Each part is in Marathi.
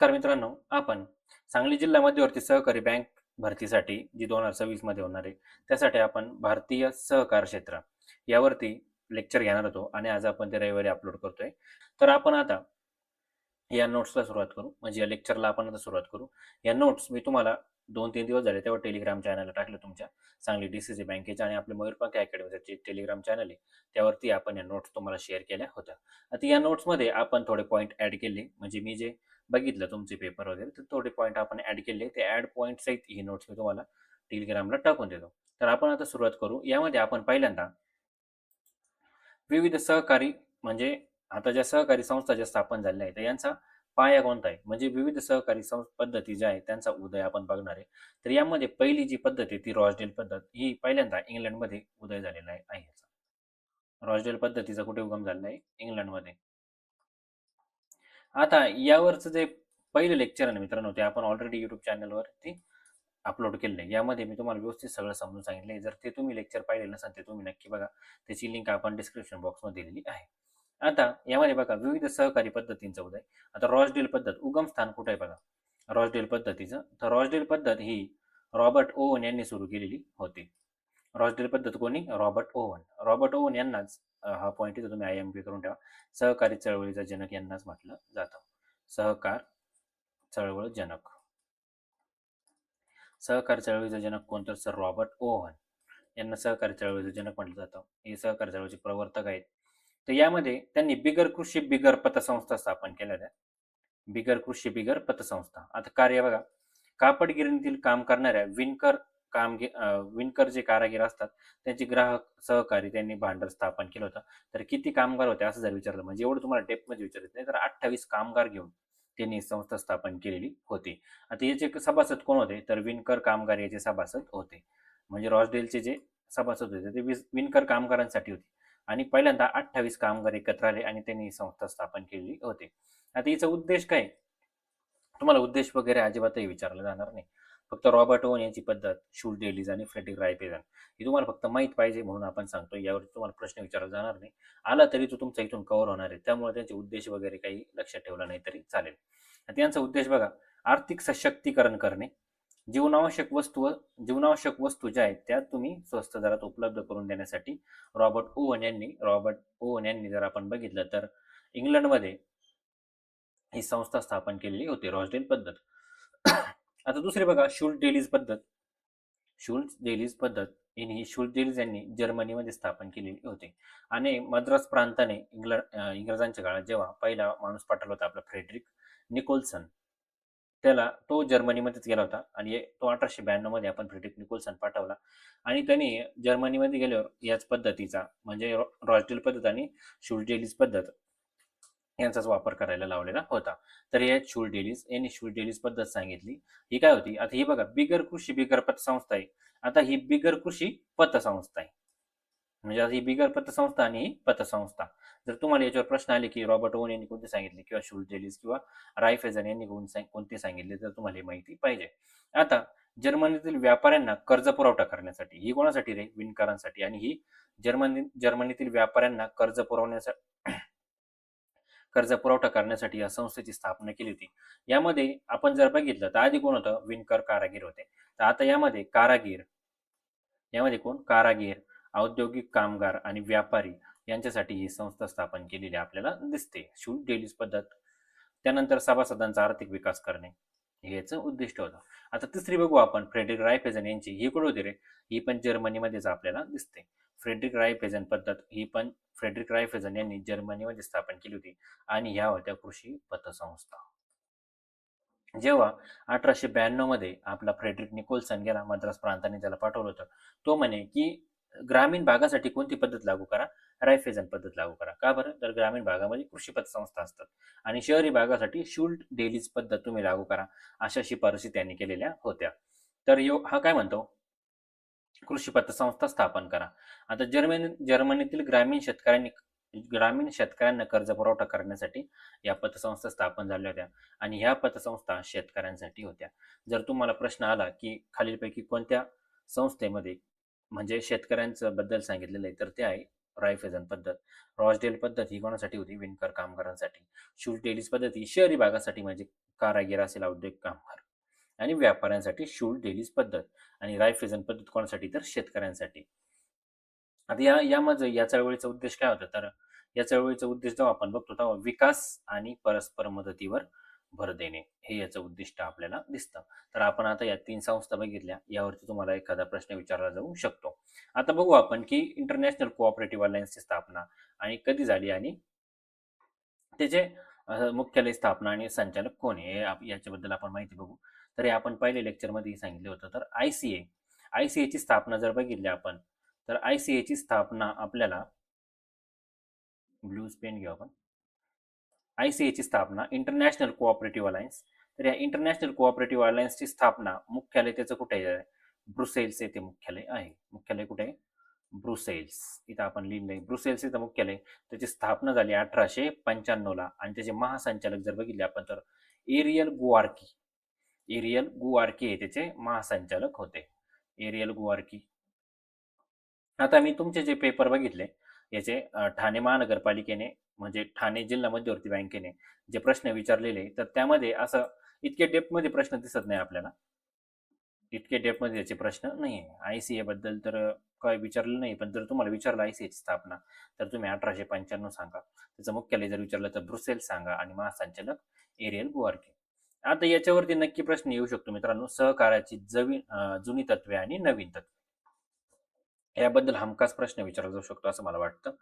तर मित्रांनो, आपण सांगली जिल्हा मध्यवर्ती सहकारी बँक भरतीसाठी जी 2026 मध्ये होणार आहे, त्यासाठी आपण भारतीय सहकार क्षेत्र यावरती लेक्चर घेणार होतो आणि आज आपण ते रविवारी अपलोड करतोय. तर आपण आता या नोट्सला सुरुवात करू. म्हणजे या लेक्चरला आपण आता सुरुवात करू. या नोट्स मी तुम्हाला 2-3 दिवस झाले तेव्हा टेलिग्राम चॅनलला टाकलं तुमच्या सांगली डीसीसी बँकेच्या आणि आपल्या मयूरपंख अकॅडमीचं जे टेलिग्राम चॅनल आहे, त्यावरती आपण या नोट्स तुम्हाला शेअर केल्या होत्या. आता या नोट्समध्ये आपण थोडे पॉईंट ॲड केले. म्हणजे मी जे बघितलं तुमचे पेपर वगैरे, तर थोडे पॉईंट आपण ॲड केले. ते ॲड पॉईंट सहित ही नोट्स मी तुम्हाला टेलिग्रामला टाकून देतो. तर आपण आता सुरुवात करू. यामध्ये आपण पहिल्यांदा विविध सहकारी म्हणजे आता ज्या सहकारी संस्था ज्या स्थापन झालेल्या आहेत, तर यांचा पाया कोणता आहे? म्हणजे विविध सहकारी पद्धती ज्या आहेत त्यांचा उदय आपण बघणार आहे. तर यामध्ये पहिली जी पद्धत आहे ती रॉसडेल पद्धत. ही पहिल्यांदा इंग्लंडमध्ये उदय झालेला आहे याचा. रॉसडेल पद्धतीचा कुठे उगम झालेला आहे? इंग्लंडमध्ये. आता यावरचं जे पहिलं लेक्चर आहे ना मित्रांनो, ते आपण ऑलरेडी YouTube चॅनलवरती अपलोड केलेलं आहे. यामध्ये मी तुम्हाला व्यवस्थित सगळं समजून सांगितलं आहे. जर ते तुम्ही लेक्चर पाहिलेलं नसेल, ते तुम्ही नक्की बघा. त्याची लिंक आपण डिस्क्रिप्शन बॉक्समध्ये दिलेली आहे. आता यामध्ये बघा विविध सहकारी पद्धतींचा उदय. आता रॉसडेल पद्धत उगमस्थान कुठे आहे बघा रॉसडेल पद्धतीचं. तर रॉसडेल पद्धत ही रॉबर्ट ओवन यांनी सुरू केलेली होती. रॉसडेल पद्धत कोणी? Robert oven. रॉबर्ट ओवन यांनाच हा पॉईंट इथं तुम्ही IMP करून ठेवा. सहकारी चळवळीचा जनक यांनाच म्हटलं जातं. सहकार चळवळ जनक. सहकारी चळवळीचा जनक कोण? तर सर रॉबर्ट ओवन यांना सहकारी चळवळीचं जनक म्हटलं जातं. हे सहकारी चळवळीचे प्रवर्तक आहेत. तर यामध्ये त्यांनी बिगर कृषी बिगर पतसंस्था स्थापन केल्या होत्या. बिगर कृषी बिगर पतसंस्था. आता कार्य बघा, कापड गिरणीतील काम करणाऱ्या विणकर जे कारागीर असतात त्यांचे ग्राहक सहकारी त्यांनी भांडवल स्थापन केलं होतं. तर किती कामगार होते असं जर विचारलं, म्हणजे एवढं तुम्हाला डेप्थमध्ये विचारत नाही, तर 28 कामगार घेऊन त्यांनी ही संस्था स्थापन केलेली होती. आता याचे सभासद कोण होते? तर विणकर कामगार याचे सभासद होते. म्हणजे रॉसडेलचे जे सभासद होते ते विणकर कामगारांसाठी होते आणि पहिल्यांदा 28 कामगार एकत्र आले आणि त्यांनी ही संस्था स्थापन केलेली होती. आता हिचा उद्देश काय? तुम्हाला उद्देश वगैरे अजिबातही विचारलं जाणार नाही. फक्त रॉबर्ट ओवन यांची पद्धत, शूल डेलीज आणि फ्रेडरिक रायफेजन ही तुम्हाला फक्त माहीत पाहिजे म्हणून आपण सांगतो. यावर तुम्हाला प्रश्न विचारला जाणार नाही. आला तरी तो तुमचा इथून कव्हर होणार आहे. त्यामुळे त्यांचे उद्देश वगैरे काही लक्षात ठेवला नाही तरी चालेल. त्यांचा उद्देश बघा, आर्थिक सशक्तीकरण करणे, जीवनावश्यक वस्तू ज्या आहेत त्या तुम्ही स्वस्त दरात उपलब्ध करून देण्यासाठी रॉबर्ट ओवन यांनी जर आपण बघितलं तर इंग्लंडमध्ये ही संस्था स्थापन केलेली होती, रॉसडेल पद्धत. आता दुसरी बघा, शुल्स डेलीज पद्धत ही शुल्स डेलीज यांनी जर्मनीमध्ये स्थापन केलेली होती आणि मद्रास प्रांताने इंग्रजांच्या काळात जेव्हा पहिला माणूस पाठवला होता आपला फ्रेडरिक निकोल्सन, तो जर्मनीमध्येच गेला होता आणि तो 1892 मध्ये आपण फ्रेडरिक निकोल्सन पाठवला आणि त्यांनी जर्मनीमध्ये गेल्यावर याच पद्धतीचा म्हणजे रॉसडेल पद्धत आणि शुल्स डेलीज पद्धत यांचाच वापर करायला लावलेला होता. तर या शूल डेलीज यांनी शूल डेलीज पद्धत सांगितली. ही काय होती? आता ही बघा, बिगर कृषी बिगर पतसंस्था आहे. आता ही बिगर कृषी पतसंस्था आहे. म्हणजे आता ही बिगर पतसंस्था आणि ही पतसंस्था. जर तुम्हाला याच्यावर प्रश्न आले की रॉबर्ट ओवन यांनी कोणते सांगितले किंवा शूल डेलीज किंवा रायफेजन यांनी कोणते सांगितले, तर तुम्हाला ही माहिती पाहिजे. आता जर्मनीतील व्यापाऱ्यांना कर्ज पुरवठा करण्यासाठी, ही कोणासाठी रे? विणकरांसाठी. आणि ही जर्मनीतील व्यापाऱ्यांना कर्ज पुरवठा करण्यासाठी या संस्थेची स्थापना केली होती. यामध्ये आपण जर बघितलं तर आधी कोण होतं? विणकर कारागीर होते. तर आता यामध्ये कोण? कारागीर, औद्योगिक कामगार आणि व्यापारी यांच्यासाठी ही संस्था स्थापन केलेली आपल्याला दिसते. शूल डेलीज पद्धत. त्यानंतर सभासदांचा आर्थिक विकास करणे हे याचं उद्दिष्ट होतं. आता तिसरी बघू आपण, फ्रेडरिक रायफेजन यांची. ही कुठे होती रे? ही पण जर्मनीमध्येच आपल्याला दिसते. फ्रेडरिक रायफेजन पद्धत ही पण फ्रेडरिक रायफेजन यांनी जर्मनीमध्ये स्थापन केली होती आणि ह्या होत्या कृषी पतसंस्था. जेव्हा 1892 मध्ये आपला फ्रेडरिक निकोल्सन गेला, मद्रास प्रांताने त्याला पाठवलं होतं. तो म्हणे की ग्रामीण भागासाठी कोणती पद्धत लागू करा? रायफेजन पद्धत लागू करा. का बरं? तर ग्रामीण भागामध्ये कृषी पतसंस्था असतात आणि शहरी भागासाठी शूल्ड डेलीज पद्धत तुम्ही लागू करा, अशा शिफारसी त्यांनी केलेल्या होत्या. तर हा काय म्हणतो? कृषी पतसंस्था स्थापन करा. आता जर्मनीतील ग्रामीण शेतकऱ्यांना कर्ज पुरवठा करण्यासाठी या पतसंस्था स्थापन झाल्या होत्या आणि ह्या पतसंस्था शेतकऱ्यांसाठी होत्या. जर तुम्हाला प्रश्न आला की खालीलपैकी कोणत्या संस्थेमध्ये म्हणजे शेतकऱ्यांचं बद्दल सांगितलेलं आहे, तर ते आहे रायफेजन पद्धत. रॉसडेल पद्धत ही कोणासाठी होती? विणकर कामगारांसाठी. शूल्ड डेलीज पद्धत ही शहरी भागासाठी म्हणजे कारागीर असेल, औद्योगिक कामगार आणि व्यापाऱ्यांसाठी शूल्ड डेलीज पद्धत. आणि रायफेजन पद्धत कोणासाठी? तर शेतकऱ्यांसाठी. आता यामध्ये या चळवळीचा उद्देश काय होता? तर या चळवळीचा उद्देश जेव्हा आपण बघतो तेव्हा विकास आणि परस्पर मदतीवर भर देणे हे याचं उद्दिष्ट आपल्याला दिसतं. तर आपण आता या 3 संस्था बघितल्या. यावरती तुम्हाला एखादा प्रश्न विचारला जाऊ शकतो. आता बघू आपण की इंटरनॅशनल कोऑपरेटिव्ह अलायन्सची स्थापना आणि कधी झाली आणि त्याचे मुख्यालय, स्थापना आणि संचालक कोण आहे? याच्याबद्दल आपण माहिती बघू. तर हे आपण पहिल्या लेक्चरमध्येही सांगितलं होतं. तर आय-सी-एची स्थापना जर बघितली आपण, तर आय-सी-एची स्थापना आपल्याला ब्लूज पेन घेऊ आपण. आय-सी-एची स्थापना इंटरनॅशनल कोऑपरेटिव्ह अलायन्स. तर या इंटरनॅशनल कोऑपरेटिव्ह अलायन्सची स्थापना मुख्यालय त्याचं कुठे आहे? ब्रुसेल्स येथे मुख्यालय आहे. मुख्यालय कुठे आहे? ब्रुसेल्स. इथं आपण लिहिलंय ब्रुसेल्स इथं मुख्यालय. त्याची स्थापना झाली 1895 ला आणि त्याचे महासंचालक जर बघितले आपण तर एरियल गुआर्की. एरियल गुआर्की हे त्याचे महासंचालक होते. एरियल गुआर्की. आता मी तुमचे जे पेपर बघितले याचे ठाणे महानगरपालिकेने म्हणजे ठाणे जिल्हा मध्यवर्ती बँकेने जे प्रश्न विचारलेले तर त्यामध्ये असं इतके डेप्थमध्ये प्रश्न दिसत नाही आपल्याला. इतके डेप्थमध्ये याचे प्रश्न नाही आहे. आय-सी-ए बद्दल तर काय विचारलं नाही. पण जर तुम्हाला विचारलं आय-सी-एची स्थापना तर तुम्ही 1895 सांगा. त्याचं मुख्यालय जर विचारलं तर ब्रुसेल्स सांगा आणि महासंचालक एरियल गुआर्की. आता याच्यावरती नक्की प्रश्न येऊ शकतो मित्रांनो. सहकार्याची जुनी तत्वे आणि नवीन तत्वे याबद्दल हमखास प्रश्न विचारला जाऊ शकतो असं मला वाटतं.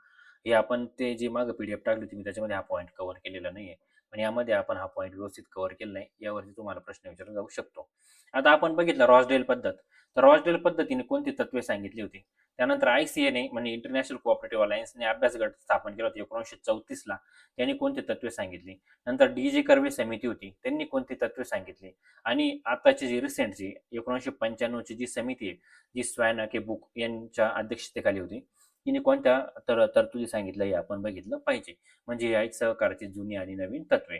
हे आपण ते जी मागं पी-डी-एफ टाकली होती मी त्याच्यामध्ये हा पॉईंट कव्हर केलेला नाहीये. पण यामध्ये आपण हा पॉईंट व्यवस्थित कव्हर केला नाही. यावरती तुम्हाला प्रश्न विचारला जाऊ शकतो. आता आपण बघितलं रॉसडेल पद्धत. तर रॉसडेल पद्धतीने कोणती तत्त्वे सांगितली होती? त्यानंतर आय-सी-एने म्हणजे इंटरनॅशनल कोऑपरेटिव्ह अलायन्सने अभ्यास गट स्थापन केला होता 1934 ला. त्यांनी कोणती तत्त्वे सांगितली? नंतर डी-जे कर्वे समिती होती. त्यांनी कोणती तत्त्वे सांगितली? आणि आताची जी रिसेंटची 1995 ची जी समिती आहे, जी स्वॅनाके बुक यांच्या अध्यक्षतेखाली होती. तिने कोणत्या तरतुदी सांगितल्या हे आपण बघितलं पाहिजे. म्हणजे ही आहेत सहकाराची जुनी आणि नवीन तत्वे.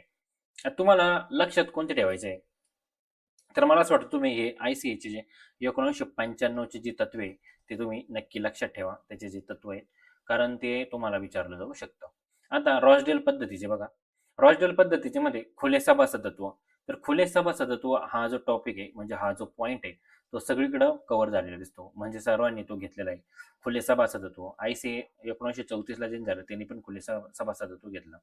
आता तुम्हाला लक्षात कोणते ठेवायचे आहे? तर मला असं वाटतं तुम्ही हे आय-सी-एचे जे 1995 ची जी तत्वे आहे, ते तुम्ही नक्की लक्षात ठेवा. त्याचे जे तत्व आहे. कारण ते तुम्हाला विचारलं जाऊ शकतं. आता रॉसडेल पद्धतीचे बघा. रॉसडेल पद्धतीचे मध्ये खुले सभासदत्व. तर खुले सभासदत्व हा जो टॉपिक आहे म्हणजे हा जो पॉइंट आहे तो सगळीकडं कव्हर झालेला दिसतो. म्हणजे सर्वांनी तो घेतलेला आहे. खुले सभासदत्व. आय-सी-ए 1934 ला जे झालं त्यांनी पण खुले सभासदत्व घेतलं.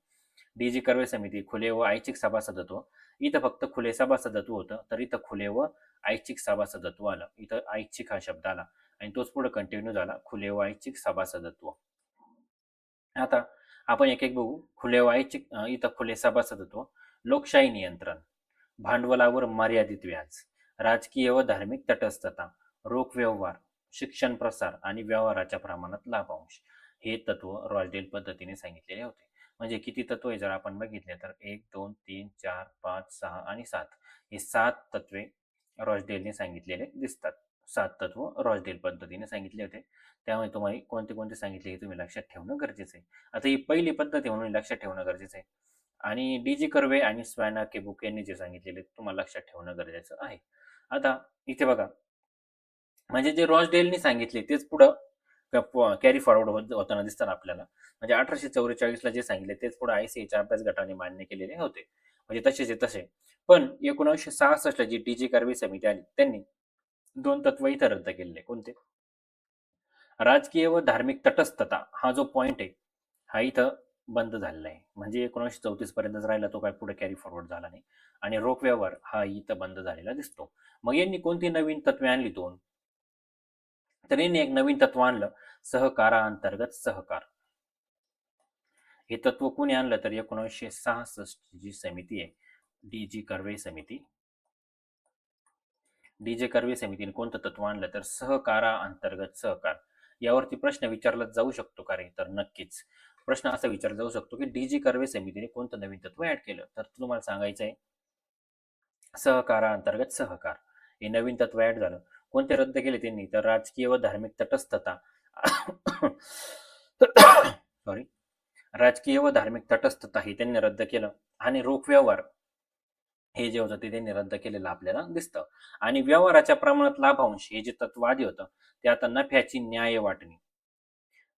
डी-जी कर्वे समिती खुले व ऐच्छिक सभासदत्व. इथं फक्त खुले सभासदत्व होतं. तर इथं खुले व ऐच्छिक सभासदत्व आलं. इथं ऐच्छिक हा शब्द आला आणि तोच पुढे कंटिन्यू झाला खुले व ऐच्छिक सभासदत्व. आता आपण एक एक बघू. खुले व ऐच्छिक इथं खुले सभासदत्व, लोकशाही नियंत्रण, भांडवलावर मर्यादित व्याज, राजकीय व धार्मिक तटस्थता, रोख व्यवहार, शिक्षण प्रसार आणि व्यवहाराच्या प्रमाणात लाभांश हे तत्व रॉसडेल पद्धतीने सांगितलेले होते. म्हणजे किती तत्व आहे जर आपण बघितले तर 1, 2, 3, 4, 5, 6 आणि 7 हे 7 तत्वे रॉसडेलने सांगितलेले दिसतात. 7 तत्व रॉसडेल पद्धतीने सांगितले होते. त्यामुळे तुम्हाला कोणते कोणते सांगितले हे तुम्ही लक्षात ठेवणं गरजेचं आहे. आता ही पहिली पद्धत आहे म्हणून लक्षात ठेवणं गरजेचं आहे. आणि डी-जी कर्वे आणि स्वॅना केबुक यांनी जे सांगितलेले तुम्हाला लक्षात ठेवणं गरजेचं आहे. आता इथे बघा, म्हणजे जे रॉसडेलनी सांगितले तेच पुढं कॅरी फॉरवर्ड होताना दिसतात आपल्याला. म्हणजे 1844 ला जे सांगितले तेच पुढे आय-सी-एच्या अभ्यास गटाने मान्य केलेले होते. म्हणजे तसेचे तसे. पण 1966 ला जी डी-जी कर्वे समिती आली त्यांनी 2 तत्व इथं रद्द केलेले. कोणते? राजकीय व धार्मिक तटस्थता हा जो पॉइंट आहे, हा इथं बंद झालेला आहे. म्हणजे 1934 पर्यंतच राहिला तो काय पुढे कॅरी फॉरवर्ड झाला नाही. आणि रोख व्यवहार हा इथं बंद झालेला दिसतो. मग यांनी कोणती नवीन तत्वे आणली 2? तर यांनी एक नवीन तत्व आणलं, सहकाराअंतर्गत सहकार. हे तत्व कोणी आणलं तर 1966 जी समिती आहे, डी-जी कर्वे समिती. डी-जे कर्वे समितीने कोणतं तत्व आणलं तर सहकाराअंतर्गत सहकार. यावरती प्रश्न विचारला जाऊ शकतो का रे? तर नक्कीच. प्रश्न असा विचारला जाऊ शकतो की डी-जी कर्वे समितीने कोणतं नवीन तत्व ॲड केलं? तर तुम्हाला सांगायचं आहे सहकाराअंतर्गत सहकार. हे नवीन तत्व ॲड झालं. कोणते रद्द केले त्यांनी? तर राजकीय व धार्मिक तटस्थता. सॉरी. राजकीय व धार्मिक तटस्थता हे त्यांनी रद्द केलं आणि रोख व्यवहार हे जे होतं ते त्यांनी रद्द केलेलं आपल्याला दिसतं. आणि व्यवहाराच्या प्रमाणात लाभांश हे जे तत्व आधी होतं ते आता नफ्याची न्याय वाटणी.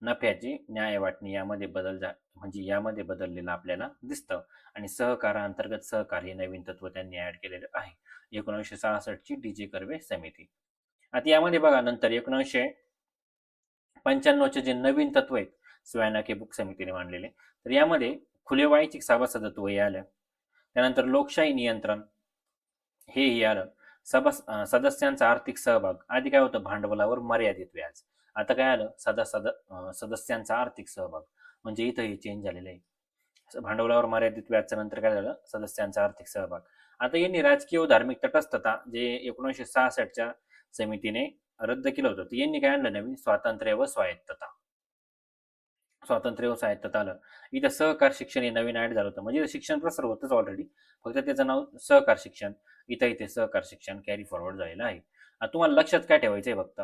नफ्याची न्याय वाटणी यामध्ये म्हणजे यामध्ये बदललेलं आपल्याला दिसतं. आणि सहकाराअंतर्गत सहकार हे नवीन तत्व त्यांनी ऍड केलेलं आहे. 1966 ची डी जे कर्वे समिती. आता यामध्ये बघा नंतर 1995 जे नवीन तत्व आहेत स्वॅनाके बुक समितीने मांडलेले, तर यामध्ये खुले वाणिज्यिक सभासदत्व हे आलं. त्यानंतर लोकशाही नियंत्रण हेही आलं. सदस्यांचा आर्थिक सहभाग. आधी काय होतं, भांडवलावर मर्यादित व्याज. आता काय आलं, सदस्यांचा आर्थिक सहभाग. म्हणजे इथं हे चेंज झालेलं आहे. भांडवलावर मर्यादित व्याजच्या नंतर काय झालं, सदस्यांचा आर्थिक सहभाग. आता यांनी राजकीय व धार्मिक तटस्थता जे 1966च्या समितीने रद्द केलं होतं, तर यांनी काय आणलं नवीन, स्वातंत्र्य व स्वायत्तता. स्वातंत्र्य व स्वायत्तता आलं. इथं सहकार शिक्षण हे नवीन ऍड झालं होतं. म्हणजे इथं शिक्षण प्रसार होतच ऑलरेडी, फक्त त्याचं नाव सहकार शिक्षण. इथे सहकार शिक्षण कॅरी फॉरवर्ड झालेलं आहे. आता तुम्हाला लक्षात काय ठेवायचं आहे फक्त,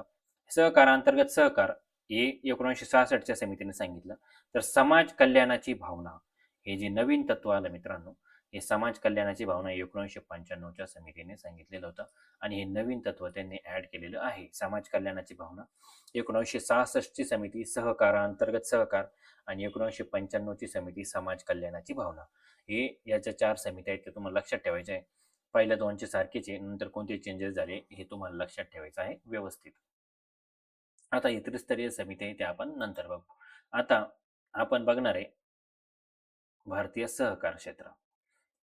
सहकारांतर्गत सहकार हे 1966च्या समितीने सांगितलं. तर समाज कल्याणाची भावना हे जे नवीन तत्व आलं मित्रांनो, हे समाज कल्याणाची भावना 1995च्या समितीने सांगितलेलं होतं. आणि हे नवीन तत्व त्यांनी ऍड केलेलं आहे, समाज कल्याणाची भावना. 1966ची समिती सहकारांतर्गत सहकार आणि 1995ची समिती समाज कल्याणाची भावना. हे याच्या 4 समित्या आहेत, ते तुम्हाला लक्षात ठेवायचे आहे. पहिल्या दोनचे सारखेचे, नंतर कोणते चेंजेस झाले हे तुम्हाला लक्षात ठेवायचं आहे व्यवस्थित. आता ही त्रिस्तरीय समिती आहे, ते आपण नंतर बघू. आता आपण बघणार आहे भारतीय सहकार क्षेत्र.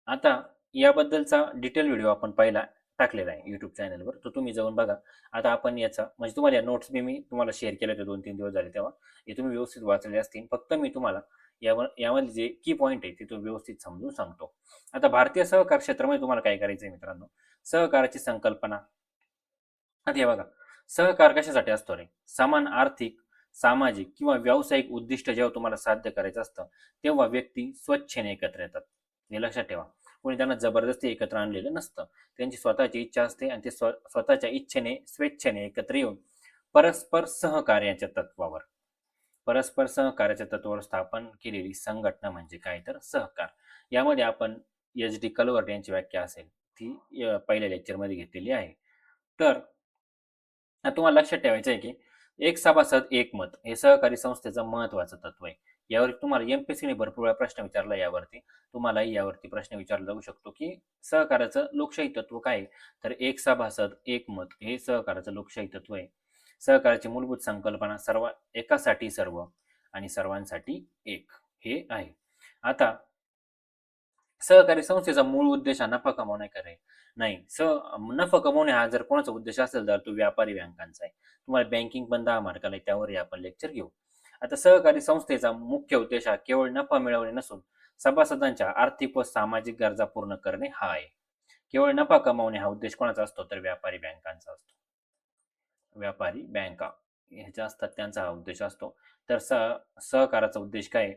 आता याबद्दलचा डिटेल व्हिडिओ आपण पहिला टाकलेला आहे यूट्यूब चॅनलवर, तो तुम्ही जाऊन बघा. आता आपण याचा म्हणजे तुम्हाला या नोट्स मी तुम्हाला शेअर केले होते 2-3 दिवस झाले तेव्हा, हे तुम्ही व्यवस्थित वाचले असतील. फक्त मी तुम्हाला यामध्ये जे की पॉईंट आहे ते तो व्यवस्थित समजून सांगतो. आता भारतीय सहकार क्षेत्रामध्ये तुम्हाला काय करायचं आहे मित्रांनो, सहकाराची संकल्पना. आता हे बघा, सहकार कशासाठी असतो रे, समान आर्थिक, सामाजिक किंवा व्यावसायिक उद्दिष्ट जेव्हा तुम्हाला साध्य करायचं असतं, तेव्हा व्यक्ती स्वच्छेने एकत्र येतात. हे लक्षात ठेवा. कोणी त्यांना जबरदस्ती एकत्र आणलेलं नसतं. त्यांची स्वतःची इच्छा असते आणि ते स्वतःच्या इच्छेने स्वेच्छेने एकत्र येऊन परस्पर सहकार्याच्या तत्वावर परस्पर सहकार्याच्या तत्वावर स्थापन केलेली संघटना म्हणजे काय, तर सहकार. यामध्ये आपण एच डी कलवर्ट यांची व्याख्या असेल ती पहिल्या लेक्चरमध्ये घेतलेली आहे. तर तुम्हाला लक्षात ठेवायचं आहे की एक सभासद एक मत हे सहकारी संस्थेचं महत्वाचं तत्व आहे. यावर तुम्हाला एमपीएससीने भरपूर वेळा प्रश्न विचारला, तुम्हालाही यावरती प्रश्न विचारला जाऊ शकतो की सहकाराचं लोकशाही तत्व काय आहे? तर एक सभासद एक मत हे सहकाराचं लोकशाही तत्व आहे. सहकाराची मूलभूत संकल्पना एकासाठी सर्व आणि सर्वांसाठी एक हे आहे. आता सहकारी संस्थेचा मूळ उद्देश हा नफा कमावणे करे नाही. नफा कमवणे हा जर कोणाचा उद्देश असेल तर तो व्यापारी बँकांचा आहे. तुम्हाला बँकिंग पण 10 मार्काला आहे, त्यावरही आपण लेक्चर घेऊ. आता सहकारी संस्थेचा मुख्य उद्देश हा केवळ नफा मिळवणे नसून सभासदांच्या आर्थिक व सामाजिक गरजा पूर्ण करणे हा आहे. केवळ नफा कमावणे हा उद्देश कोणाचा असतो, तर व्यापारी बँकांचा असतो. व्यापारी बँका ह्याच्या असतात, त्यांचा हा उद्देश असतो. तर सहकाराचा उद्देश काय आहे?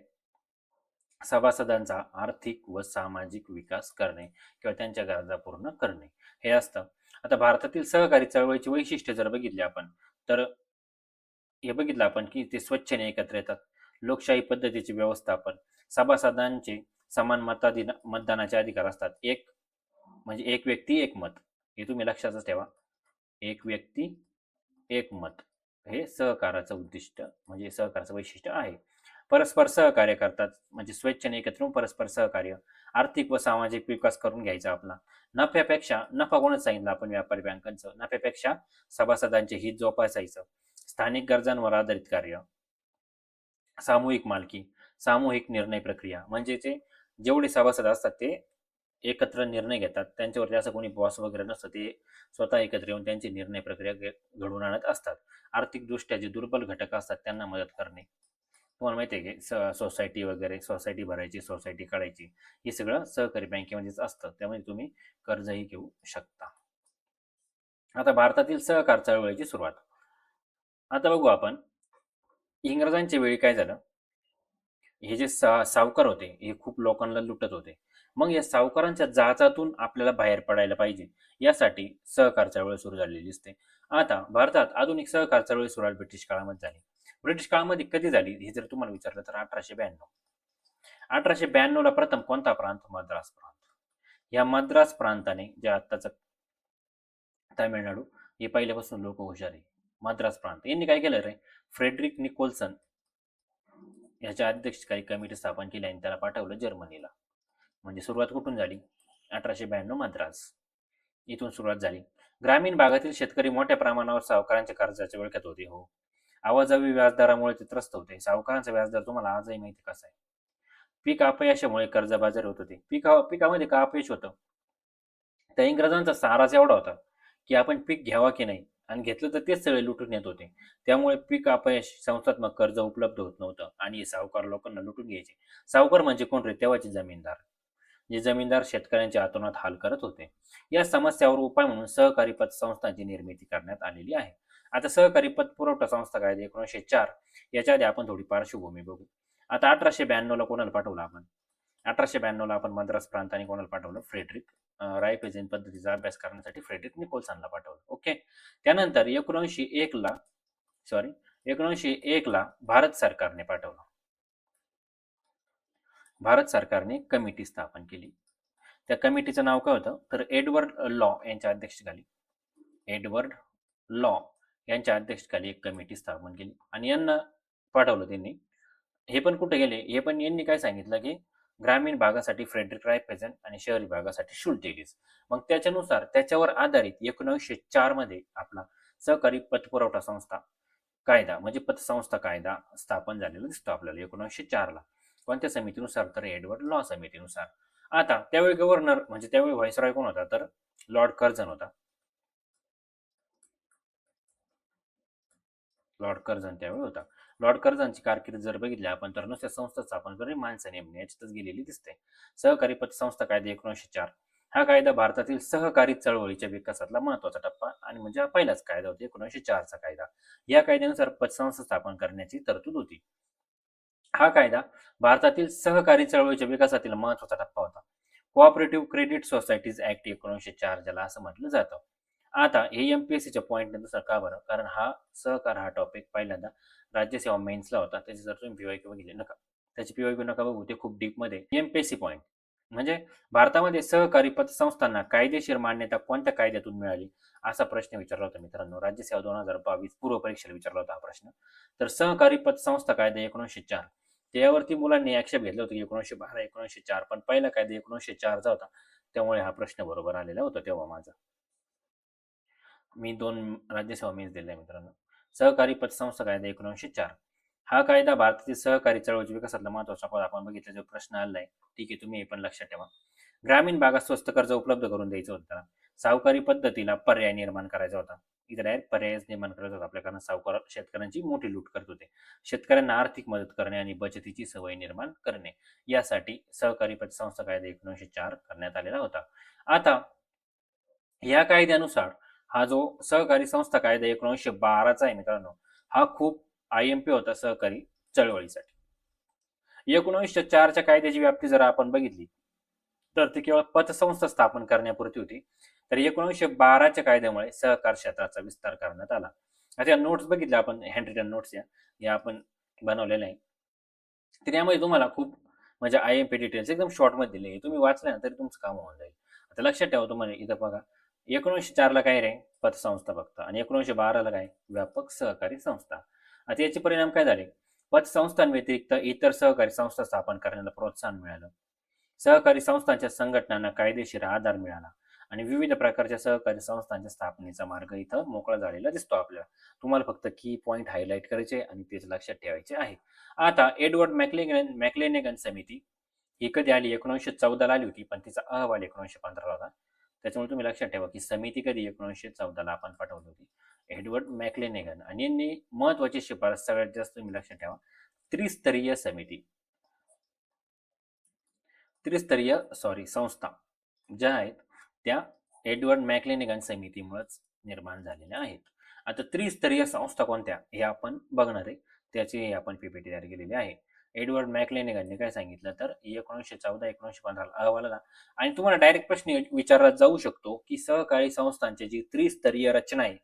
सभासदांचा आर्थिक व सामाजिक विकास करणे किंवा त्यांच्या गरजा पूर्ण करणे हे असतं. आता भारतातील सहकारी चळवळीची वैशिष्ट्य जर बघितली आपण, तर हे बघितलं आपण की ते स्वच्छेने एकत्र येतात. लोकशाही पद्धतीचे व्यवस्थापन, सभासदांचे समान मतदानाचे अधिकार असतात. एक व्यक्ती एक मत, हे तुम्ही लक्षातच ठेवा. एक व्यक्ती एक मत हे सहकाराचं उद्दिष्ट म्हणजे सहकाराचं वैशिष्ट्य आहे. परस्पर सहकार्य करतात, म्हणजे स्वेच्छेने एकत्र येऊन परस्पर सहकार्य. आर्थिक व सामाजिक विकास करून घ्यायचा आपला. नफा कोणाच सांगितलं आपण, व्यापारी बँकांचं. नफ्यापेक्षा सभासदांचे हित जोपासायचं. स्थानिक गरजांवर आधारित कार्य. सामूहिक मालकी, सामूहिक निर्णय प्रक्रिया, म्हणजे ते जेवढे सभासद असतात ते एकत्र निर्णय घेतात. त्यांच्यावरती असं कोणी बॉस वगैरे नसतं. ते स्वतः एकत्र येऊन त्यांची निर्णय प्रक्रिया घडवून आणत असतात. आर्थिकदृष्ट्या जे दुर्बल घटक असतात त्यांना मदत करणे. तुम्हाला माहिती आहे की सोसायटी वगैरे, सोसायटी भरायची, सोसायटी काढायची, हे सगळं सहकारी बँकेमध्येच असतं. त्यामध्ये तुम्ही कर्जही घेऊ शकता. आता भारतातील सहकार चळवळीची सुरुवात. आता बघू आपण, इंग्रजांच्या वेळी काय झालं, हे जे सावकार होते हे खूप लोकांना लुटत होते. मग या सावकारांच्या जाचातून आपल्याला बाहेर पडायला पाहिजे, यासाठी सहकार चळवळ सुरू झालेली दिसते. आता भारतात आधुनिक सहकार चळवळी सुरुवात ब्रिटिश काळामध्ये झाली. ब्रिटिश काळामध्ये कधी झाली हे जर तुम्हाला विचारलं तर 1892. 1892ला प्रथम कोणता प्रांत? मद्रास प्रांत. या मद्रास प्रांताने, जे आत्ताचं तामिळनाडू, हे पहिल्यापासून लोक हुशार आहे. मद्रास प्रांत यांनी काय केलं रे, फ्रेडरिक निकोल्सन याच्या अध्यक्षकारी कमिटी स्थापन केली आणि त्याला पाठवलं जर्मनीला. म्हणजे सुरुवात कुठून झाली? 1892 मद्रास इथून सुरुवात झाली. ग्रामीण भागातील शेतकरी मोठ्या प्रमाणावर सावकारांच्या कर्जाच्या विळख्यात होते. हो, आवाजावी व्याजदरामुळे ते त्रस्त होते. सावकारांचा व्याजदर तुम्हाला आजही माहिती कसा आहे. पीक अपयशामुळे कर्जबाजारी होत होते. पिकामध्ये का अपयश होतं? त्या इंग्रजांचा साराच एवढा होता की आपण पीक घ्यावा की नाही, आणि घेतलं तर तेच सगळे लुटून येत होते. त्यामुळे पीक अपयश, संस्थात्मक कर्ज उपलब्ध होत नव्हतं आणि सावकार लोकांना लुटून घ्यायचे. सावकार म्हणजे कोण रे? तेव्हाचे जमीनदार. जे जमीनदार शेतकऱ्यांच्या आतोनात हाल करत होते. या समस्यावर उपाय म्हणून सहकारी पतसंस्थांची निर्मिती करण्यात आलेली आहे. आता सहकारी पतपुरवठा संस्था कायदा 1904 याच्या आधी आपण थोडी पार्श्वभूमी बघू. आता 1892 ला कोणाला पाठवलं आपण? 1892 ला आपण मद्रास प्रांताने कोणाला पाठवलं? फ्रेडरिक रायफेझेन पद्धतीचा अभ्यास करण्यासाठी फ्रेडरिक निकोल्सनला पाठवलं. ओके. त्यानंतर 1901 ला भारत सरकारने पाठवलं. भारत सरकारने कमिटी स्थापन केली. त्या कमिटीचं नाव काय होतं? तर एडवर्ड लॉ यांच्या अध्यक्षतेखाली, एडवर्ड लॉ यांच्या अध्यक्षतेखाली एक कमिटी स्थापन केली आणि यांना पाठवलं त्यांनी. हे पण कुठे गेले? हे पण यांनी काय सांगितलं की ग्रामीण भागासाठी फ्रेडरिक रायफेझन आणि शहरी भागासाठी शुल्टेरिस. मग त्याच्यानुसार त्याच्यावर आधारित 1904 मध्ये आपला सहकारी पतपुरवठा संस्था कायदा म्हणजे पतसंस्था कायदा स्थापन झालेला दिसतो आपल्याला 1904 ला. कोणत्या समितीनुसार? तर एडवर्ड लॉ समितीनुसार. आता त्यावेळी गव्हर्नर म्हणजे त्यावेळी व्हाईसरॉय कोण होता? तर लॉर्ड कर्झन होता. लॉर्ड कर्झन त्यावेळी होता. लॉर्ड कर्झनची कारकीर्द जर बघितली आपण तर नुसत्या संस्था स्थापन करून माणसं नेमणे याच्यातच गेलेली दिसते. सहकारी पतसंस्था कायदा 1904 हा कायदा भारतातील सहकारी चळवळीच्या विकासातला महत्वाचा टप्पा आणि म्हणजे हा पहिलाच कायदा होता 1904 चा कायदा. या कायद्यानुसार पतसंस्था स्थापन करण्याची तरतूद होती. हा कायदा भारतातील सहकारी चळवळीच्या विकासातील महत्वाचा टप्पा होता. कोऑपरेटिव्ह क्रेडिट सोसायटीज ऍक्ट 1904 ज्याला असं म्हटलं जातं. आता हे एमपीएससीच्या पॉईंट नुसार का बरं? कारण हा सहकार हा टॉपिक पहिल्यांदा राज्यसेवा मेन्सला होता. त्याचे जर तुम्ही पीवायक्यू बघितले नका, त्याची पीवायक्यू नका बघू, ते खूप डीपमध्ये. एमपीएससी पॉईंट म्हणजे भारतामध्ये सहकारी पतसंस्थांना कायदेशीर मान्यता कोणत्या कायद्यातून मिळाली, असा प्रश्न विचारला होता मित्रांनो. राज्यसेवा 2022 पूर्व परीक्षेला विचारला होता हा प्रश्न. तर सहकारी पतसंस्था कायदा 1904 त्यावरती मुलांनी आक्षेप घेतला होता 1912 1904, पण पहिला कायदा 1904 होता. त्यामुळे हा प्रश्न बरोबर आलेला होता तेव्हा माझा. मी 2 राज्यसेवा मेन्स दिल्या मित्रांनो. सहकारी पतसंस्था कायदा 1904 हा कायदा भारतातील सहकारी चळवळीच्या विकासातला महत्वाचा पद आपण बघितला जो प्रश्न आलाय. ठीक आहे, तुम्ही हे पण लक्षात ठेवा. ग्रामीण भागात स्वस्त कर्ज उपलब्ध करून द्यायचं होतं त्याला. सावकारी पद्धतीला पर्याय निर्माण करायचा होता. इथे डायरेक्ट पर्यायच निर्माण करायचा होता आपल्या, कारण सावकार शेतकऱ्यांची मोठी लूट करत होते. शेतकऱ्यांना आर्थिक मदत करणे आणि बचतीची सवय निर्माण करणे यासाठी सहकारी पतसंस्था कायदा 1904 करण्यात आलेला होता. आता या कायद्यानुसार हा जो सहकारी संस्था कायदा 1912चा आहे मित्रांनो, हा खूप आयएमपी होता सहकारी चळवळीसाठी. 1904च्या कायद्याची व्याप्ती जर आपण बघितली तर ती केवळ पतसंस्था स्थापन करण्यापुरती होती. तर 1912च्या कायद्यामुळे सहकार क्षेत्राचा विस्तार करण्यात आला. आता या नोट्स बघितल्या आपण, हँडरिटन नोट्स या आपण बनवलेल्या आहे. तर यामध्ये तुम्हाला खूप म्हणजे आय-एम-पी डिटेल्स एकदम शॉर्टमध्ये दिले. तुम्ही वाचले ना तरी तुमचं काम होऊन जाईल. आता लक्षात ठेवा तुम्हाला इथं बघा, 1904 ला काय रे? पतसंस्था फक्त, आणि 1912 ला काय? व्यापक सहकारी संस्था. आता याचे परिणाम काय झाले? पतसंस्थांव्यतिरिक्त इतर सहकारी संस्था स्थापन करण्याला प्रोत्साहन मिळालं. सहकारी संस्थांच्या संघटनांना कायदेशीर आधार मिळाला आणि विविध प्रकारच्या सहकारी संस्थांच्या स्थापनेचा मार्ग इथं मोकळा झालेला दिसतो आपल्याला. तुम्हाला फक्त की पॉईंट हायलाईट करायचे आणि तेच लक्षात ठेवायचे आहे. आता एडवर्ड मॅक्लेनेगन समिती ही कधी आली? 1914 ला आली होती, पण तिचा अहवाल 1915 ला होता. त्याच्यामुळे तुम्ही लक्षात ठेवा की समिती कधी 1914 ला आपण पाठवली होती, एडवर्ड मॅक्लेनेगन. आणि यांनी महत्वाची शिफारस सगळ्यात जास्त तुम्ही लक्षात ठेवा, त्रिस्तरीय समिती, संस्था ज्या आहेत त्या एडवर्ड मॅक्लेनेगन समितीमुळेच निर्माण झालेल्या आहेत. आता त्रिस्तरीय संस्था कोणत्या हे आपण बघणार आहे, त्याची आपण पीपीटी तयार केलेली आहे. एडवर्ड मॅक्लेनेगनने काय सांगितलं तर 1914-1915 अहवाल आला. आणि तुम्हाला डायरेक्ट प्रश्न विचारला जाऊ शकतो की सहकारी संस्थांची जी त्रिस्तरीय रचना आहे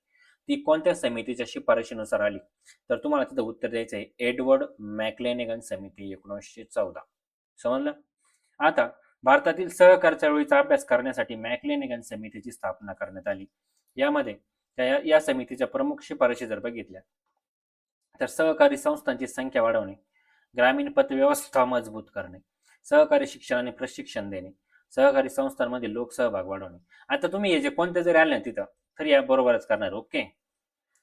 ती कोणत्या समितीच्या शिफारशीनुसार आली? तर तुम्हाला तिथं उत्तर द्यायचं आहे एडवर्ड मॅक्लेनेगन समिती 1914. समजलं? आता भारतातील सहकार चळवळीचा अभ्यास करण्यासाठी मॅक्लेनेगन समितीची स्थापना करण्यात आली. यामध्ये या समितीच्या प्रमुख शिफारशी जर बघितल्या तर सहकारी संस्थांची संख्या वाढवणे, ग्रामीण पतव्यवस्था मजबूत करणे, सहकारी शिक्षण आणि प्रशिक्षण देणे, सहकारी संस्थांमध्ये लोकसहभाग वाढवणे. आता तुम्ही हे जे कोणते जरी आले ना तिथं, तर या बरोबरच करणार. ओके.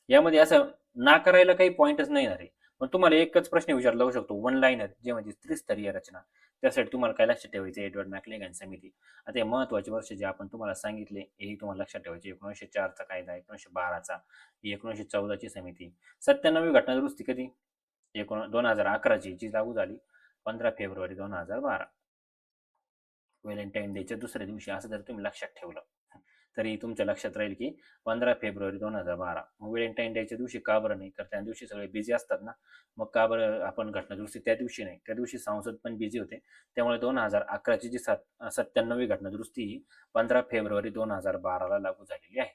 यामध्ये असं नाकारायला काही पॉइंटच नाही आहे. पण तुम्हाला एकच प्रश्न विचारला जाऊ शकतो, वन लाईनर, जे म्हणजे त्रिस्तरीय रचना. त्यासाठी तुम्हाला काय लक्षात ठेवायचं, एडवर्ड मॅकलेगन समिती. आता हे महत्त्वाचे वर्ष जे आपण तुम्हाला सांगितले, हेही तुम्हाला लक्षात ठेवायचे. 1904चा कायदा, 1912चा, 1914ची समिती. 97वी घटनादुरुस्ती कधी? 2011ची, जी लागू झाली 15 फेब्रुवारी 2012. व्हॅलेंटाईन डेच्या दुसऱ्या दिवशी, असं जर तुम्ही लक्षात ठेवलं तरी तुमच्या लक्षात राहील की 15 फेब्रुवारी 2012. मग व्हॅलेंटाईन डेच्या दिवशी का बरं नाही? तर त्या दिवशी सगळे बिझी असतात ना. मग का बरं आपण घटनादुरुस्ती त्या दिवशी नाही? त्या दिवशी संसद पण बिझी होते. त्यामुळे 2011ची जी 97वी घटनादुरुस्ती ही 15 फेब्रुवारी 2012ला लागू झालेली आहे.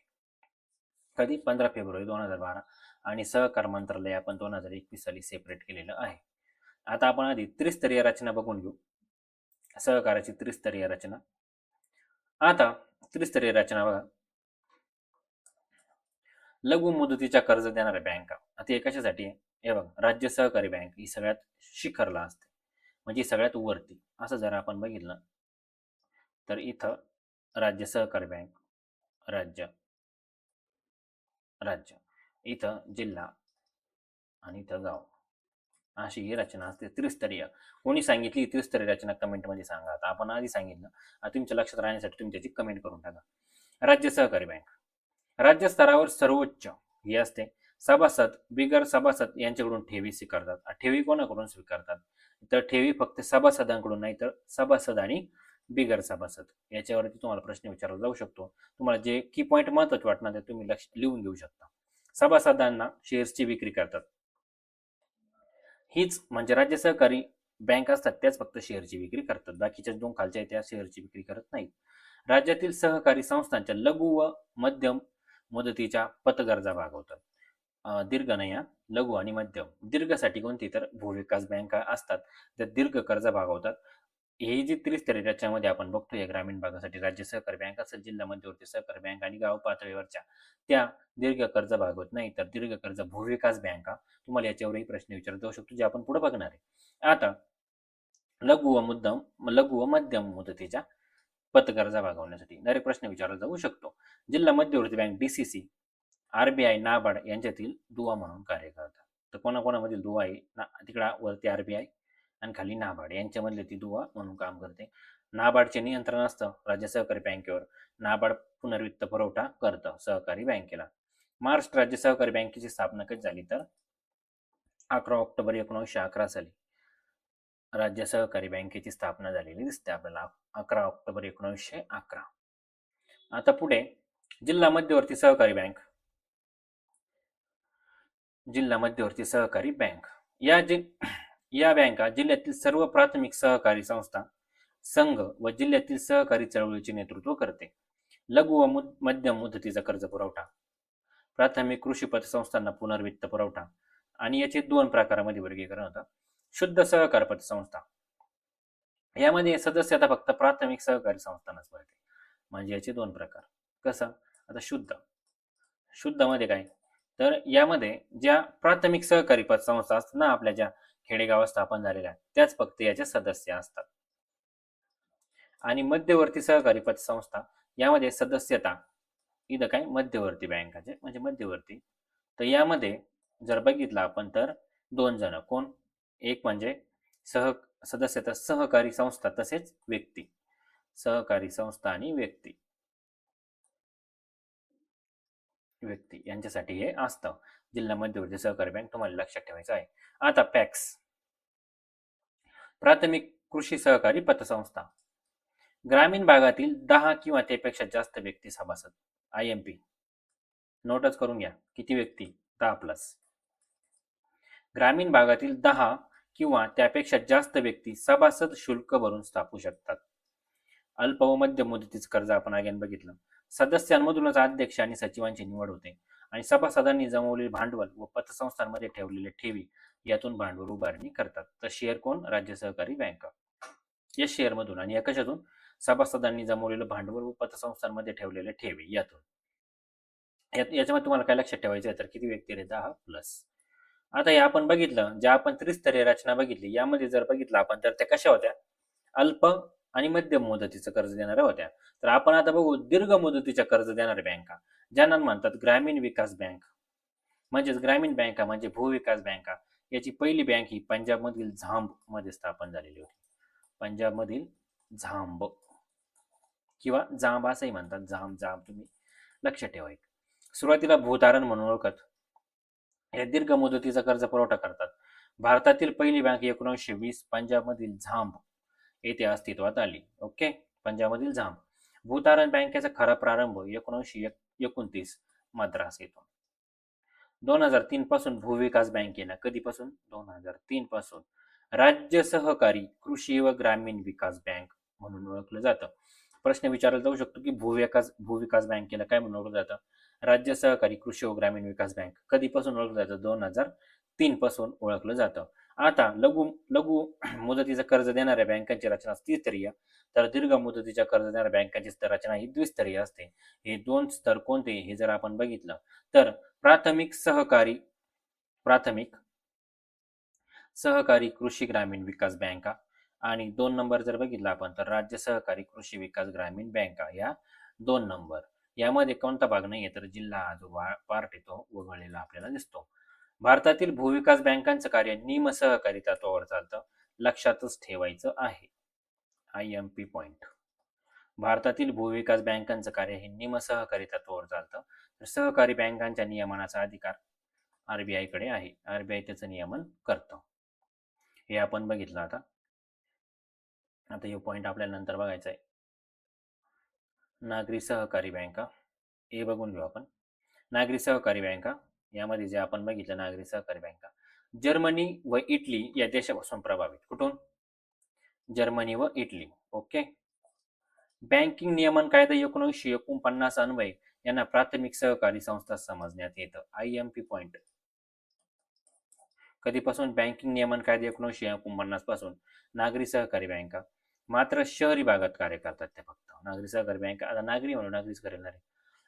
कधी? 15 फेब्रुवारी 2012. आणि सहकार मंत्रालय आपण 2021 साली सेपरेट केलेलं आहे. आता आपण आधी त्रिस्तरीय रचना बघून घेऊ. सहकाराची त्रिस्तरीय रचना. आता त्रिस्तरीय रचना बघा. लघु मुदतीच्या कर्ज देणाऱ्या बँका. आता हे कशासाठी आहे? हे बघा, राज्य सहकारी बँक ही सगळ्यात शिखरला असते, म्हणजे सगळ्यात वरती. असं जर आपण बघितलं तर इथं राज्य सहकारी बँक, राज्य, राज्य, इथं जिल्हा आणि इथं गाव, अशी ही रचना असते त्रिस्तरीय. कोणी सांगितली त्रिस्तरीय रचना? कमेंटमध्ये सांगा. आता आपण आधी सांगितलं, आता तुमच्या लक्षात राहण्यासाठी तुम्ही त्याची कमेंट करून टाका. राज्य सहकारी बँक राज्य स्तरावर सर्वोच्च हे असते. सभासद, बिगर सभासद यांच्याकडून ठेवी स्वीकारतात. ठेवी कोणाकडून स्वीकारतात? तर ठेवी फक्त सभासदांकडून नाही, तर सभासद आणि बिगर सभासद याच्यावरती तुम्हाला प्रश्न विचारला जाऊ शकतो. तुम्हाला जे की पॉईंट महत्त्वाचे वाटणार ते तुम्ही लक्ष लिहून घेऊ शकता. सभासदांना शेअर्सची विक्री करतात. हीच म्हणजे राज्य सहकारी बँक असतात त्याच फक्त शेअरची विक्री करतात. बाकीच्या दोन खालच्या त्या शेअरची विक्री करत नाहीत. राज्यातील सहकारी संस्थांच्या लघु व मध्यम मुदतीच्या पतगरजा भागवतात. दीर्घ नाही हा, लघु आणि मध्यम. दीर्घसाठी कोणती? तर भूविकास बँका असतात, त्या दीर्घ कर्ज भागवतात. ही जी त्रिस्तरीय त्याच्यामध्ये आपण बघतोय ग्रामीण भागासाठी राज्य सहकारी बँक असेल, जिल्हा मध्यवर्ती सहकारी बँक आणि गाव पातळीवरच्या त्या दीर्घ कर्ज भागवत नाही, तर दीर्घ कर्ज भूविकास बँका. तुम्हाला याच्यावरही प्रश्न विचारला जाऊ शकतो, जे आपण पुढे बघणार आहे. आता लघु व मध्यम मुदतीच्या पतगरजा भागवण्यासाठी डायरेक्ट प्रश्न विचारला जाऊ शकतो. जिल्हा मध्यवर्ती बँक डीसीसी, आरबीआय, नाबार्ड यांच्यातील दुवा म्हणून कार्य करतात. तर कोणाकोणामधील दुवा आहे ना? तिकडे वरती आरबीआय आणि खाली नाबार्ड यांच्यामधले ती दुवा म्हणून काम करते. नाबार्डचे नियंत्रण असतं राज्य सहकारी बँकेवर. नाबार्ड पुनर्वित्त पुरवठा करतं सहकारी बँकेला. महाराष्ट्र राज्य सहकारी बँकेची स्थापना कधी झाली? तर 11 ऑक्टोबर 1911 साली राज्य सहकारी बँकेची स्थापना झालेली दिसते आपल्याला. 11 ऑक्टोबर 1911. आता पुढे जिल्हा मध्यवर्ती सहकारी बँक. जिल्हा मध्यवर्ती सहकारी बँक या बँका जिल्ह्यातील सर्व प्राथमिक सहकारी संस्था, संघ व जिल्ह्यातील सहकारी चळवळीचे नेतृत्व करते. लघु व मध्यम मुदतीचा कर्ज पुरवठा, प्राथमिक कृषी पतसंस्थांना पुनर्वित्त पुरवठा. आणि याचे दोन प्रकारामध्ये वर्गीकरण होतं. शुद्ध सहकार पतसंस्था, यामध्ये सदस्यता फक्त प्राथमिक सहकारी संस्थांनाच मिळते. म्हणजे याचे दोन प्रकार. कसं? आता शुद्ध मध्ये काय? तर यामध्ये ज्या प्राथमिक सहकारी पतसंस्था असतात ना, आपल्या ज्या खेडेगावात स्थापन झालेल्या, त्याच फक्त याचे सदस्य असतात. आणि मध्यवर्ती सहकारी पतसंस्था, यामध्ये सदस्यता इथं काय? मध्यवर्ती बँकाचे, म्हणजे मध्यवर्ती. तर यामध्ये जर बघितलं आपण तर दोन जण. कोण? एक म्हणजे सदस्यता सहकारी संस्था, तसेच व्यक्ती. सहकारी संस्था आणि व्यक्ती यांच्यासाठी हे असतं. जिल्हा मध्यवर्ती सहकारी बँक तुम्हाला लक्षात ठेवायचं आहे. आता पॅक्स, प्राथमिक कृषी सहकारी पतसंस्था, ग्रामीण भागातील 10 किंवा त्यापेक्षा जास्त व्यक्ती सभासद. IMP नोटच करून घ्या. किती व्यक्ती? 10 प्लस. ग्रामीण भागातील 10 किंवा त्यापेक्षा जास्त व्यक्ती सभासद शुल्क भरून स्थापू शकतात. अल्प व मध्यम मुदतीचं कर्ज आपण अगेन बघितलं. सदस्यांमधूनच अध्यक्ष आणि सचिवांची निवड होते आणि सभासदांनी जमवलेले भांडवल व पतसंस्थांमध्ये ठेवलेले ठेवी यातून भांडवल उभारणी करतात. तर शेअर कोण? राज्य सहकारी बँका. या शेअर मधून. आणि या कशातून? सभासदांनी जमवलेलं भांडवल व पतसंस्थांमध्ये ठेवलेले ठेवी यातून. याच्यामध्ये तुम्हाला काय लक्षात ठेवायचं आहे? तर किती व्यक्ती रे? 10 प्लस. आता हे आपण बघितलं, ज्या आपण त्रिस्तरीय रचना बघितली, यामध्ये जर बघितलं आपण तर त्या कशा होत्या? अल्प आणि मध्यम मुदतीचं कर्ज देणाऱ्या होत्या. तर आपण आता बघू दीर्घ मुदतीच्या कर्ज देणाऱ्या बँका, ज्यांना म्हणतात ग्रामीण विकास बँक. म्हणजेच ग्रामीण बँका म्हणजे भूविकास बँका. याची पहिली बँक ही पंजाबमधील झांबमध्ये स्थापन झालेली होती. पंजाबमधील झांब किंवा जांब असंही म्हणतात. जांब, जांब तुम्ही लक्षात ठेवा एक. सुरुवातीला भूतारण म्हणून ओळखत. हे दीर्घ मुदतीचा कर्ज पुरवठा करतात. भारतातील पहिली बँक 1920 पंजाबमधील झांब येथे अस्तित्वात आली. ओके. पंजाबमधील झांब. भूतारण बँकेचा खरा प्रारंभ 1929 मद्रास येथून. 2003 पासून भूविकास बँकेला कधीपासून 2003 पासून राज्य सहकारी कृषी व ग्रामीण विकास बँक म्हणून ओळखलं जातं. प्रश्न विचारला जाऊ शकतो की भूविकास बँकेला काय म्हणून ओळखलं जातं? राज्य सहकारी कृषी व ग्रामीण विकास बँक. कधीपासून ओळखलं जातं? 2003 पासून ओळखलं जातं. आता लघु लघु मुदतीचं कर्ज देणाऱ्या बँकांची रचना त्रिस्तरीय, तर दीर्घ मुदतीच्या कर्ज देणाऱ्या बँकांची रचना ही द्विस्तरीय असते. हे दोन स्तर कोणते हे जर आपण बघितलं तर प्राथमिक सहकारी कृषी ग्रामीण विकास बँका आणि 2 नंबर जर बघितला आपण तर राज्य सहकारी कृषी विकास ग्रामीण बँका या 2 नंबर. यामध्ये कोणता भाग नाहीये तर जिल्हा हा जो पार्ट येतो वगळलेला आपल्याला दिसतो. भारतातील भूविकास बँकांचं कार्य निमसहकारी तत्वावर चालतं. लक्षातच ठेवायचं आहे. IMP point. भारतातील भूविकास बँकांचं कार्य हे निमसहकारी तत्वावर चालतं. तर सहकारी बँकांच्या नियमनाचा अधिकार आरबीआयकडे आहे. आरबीआय त्याचं नियमन करतं. हे आपण बघितलं आता. आता हे पॉईंट आपल्याला नंतर बघायचा आहे. नागरी सहकारी बँका हे बघून घेऊ आपण. नागरी सहकारी बँका यामध्ये जे आपण बघितलं नागरी सहकारी बँका जर्मनी व इटली या देशापासून प्रभावित. कुठून? जर्मनी व इटली. ओके. बँकिंग नियमन कायदा 1949 अन्वये यांना प्राथमिक सहकारी संस्था समजण्यात येतं. IMP point. कधीपासून? बँकिंग नियमन कायदा 1949 पासून नागरी सहकारी बँका मात्र शहरी भागात कार्य करतात त्या फक्त. नागरी सहकारी बँका आता नागरी म्हणून नागरीच करणार आहे.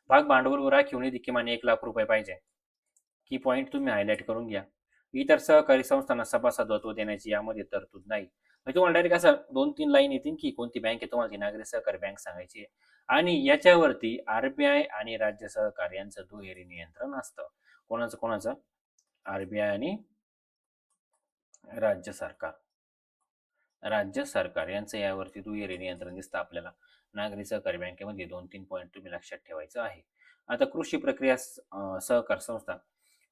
भाग भांडवल व राखीव निधी किमान 1,00,000 रुपये पाहिजे. की पॉईंट तुम्ही हायलाईट करून घ्या. इतर सहकारी संस्थांना सभासदत्व देण्याची यामध्ये तरतूद नाही. म्हणजे तुम्हाला डायरेक्ट असं 2-3 लाईन येतील की कोणती बँक आहे तुम्हाला ती नागरी सहकारी बँक सांगायची आहे. आणि याच्यावरती आरबीआय आणि राज्य सहकारी यांचं दुहेरी नियंत्रण असतं. कोणाचं? आरबीआय आणि राज्य सरकार. राज्य सरकार यांचं यावरती दुहेरी नियंत्रण दिसतं आपल्याला. नागरी सहकारी बँकेमध्ये 2-3 पॉईंट तुम्ही लक्षात ठेवायचं आहे. आता कृषी प्रक्रिया सहकार संस्था.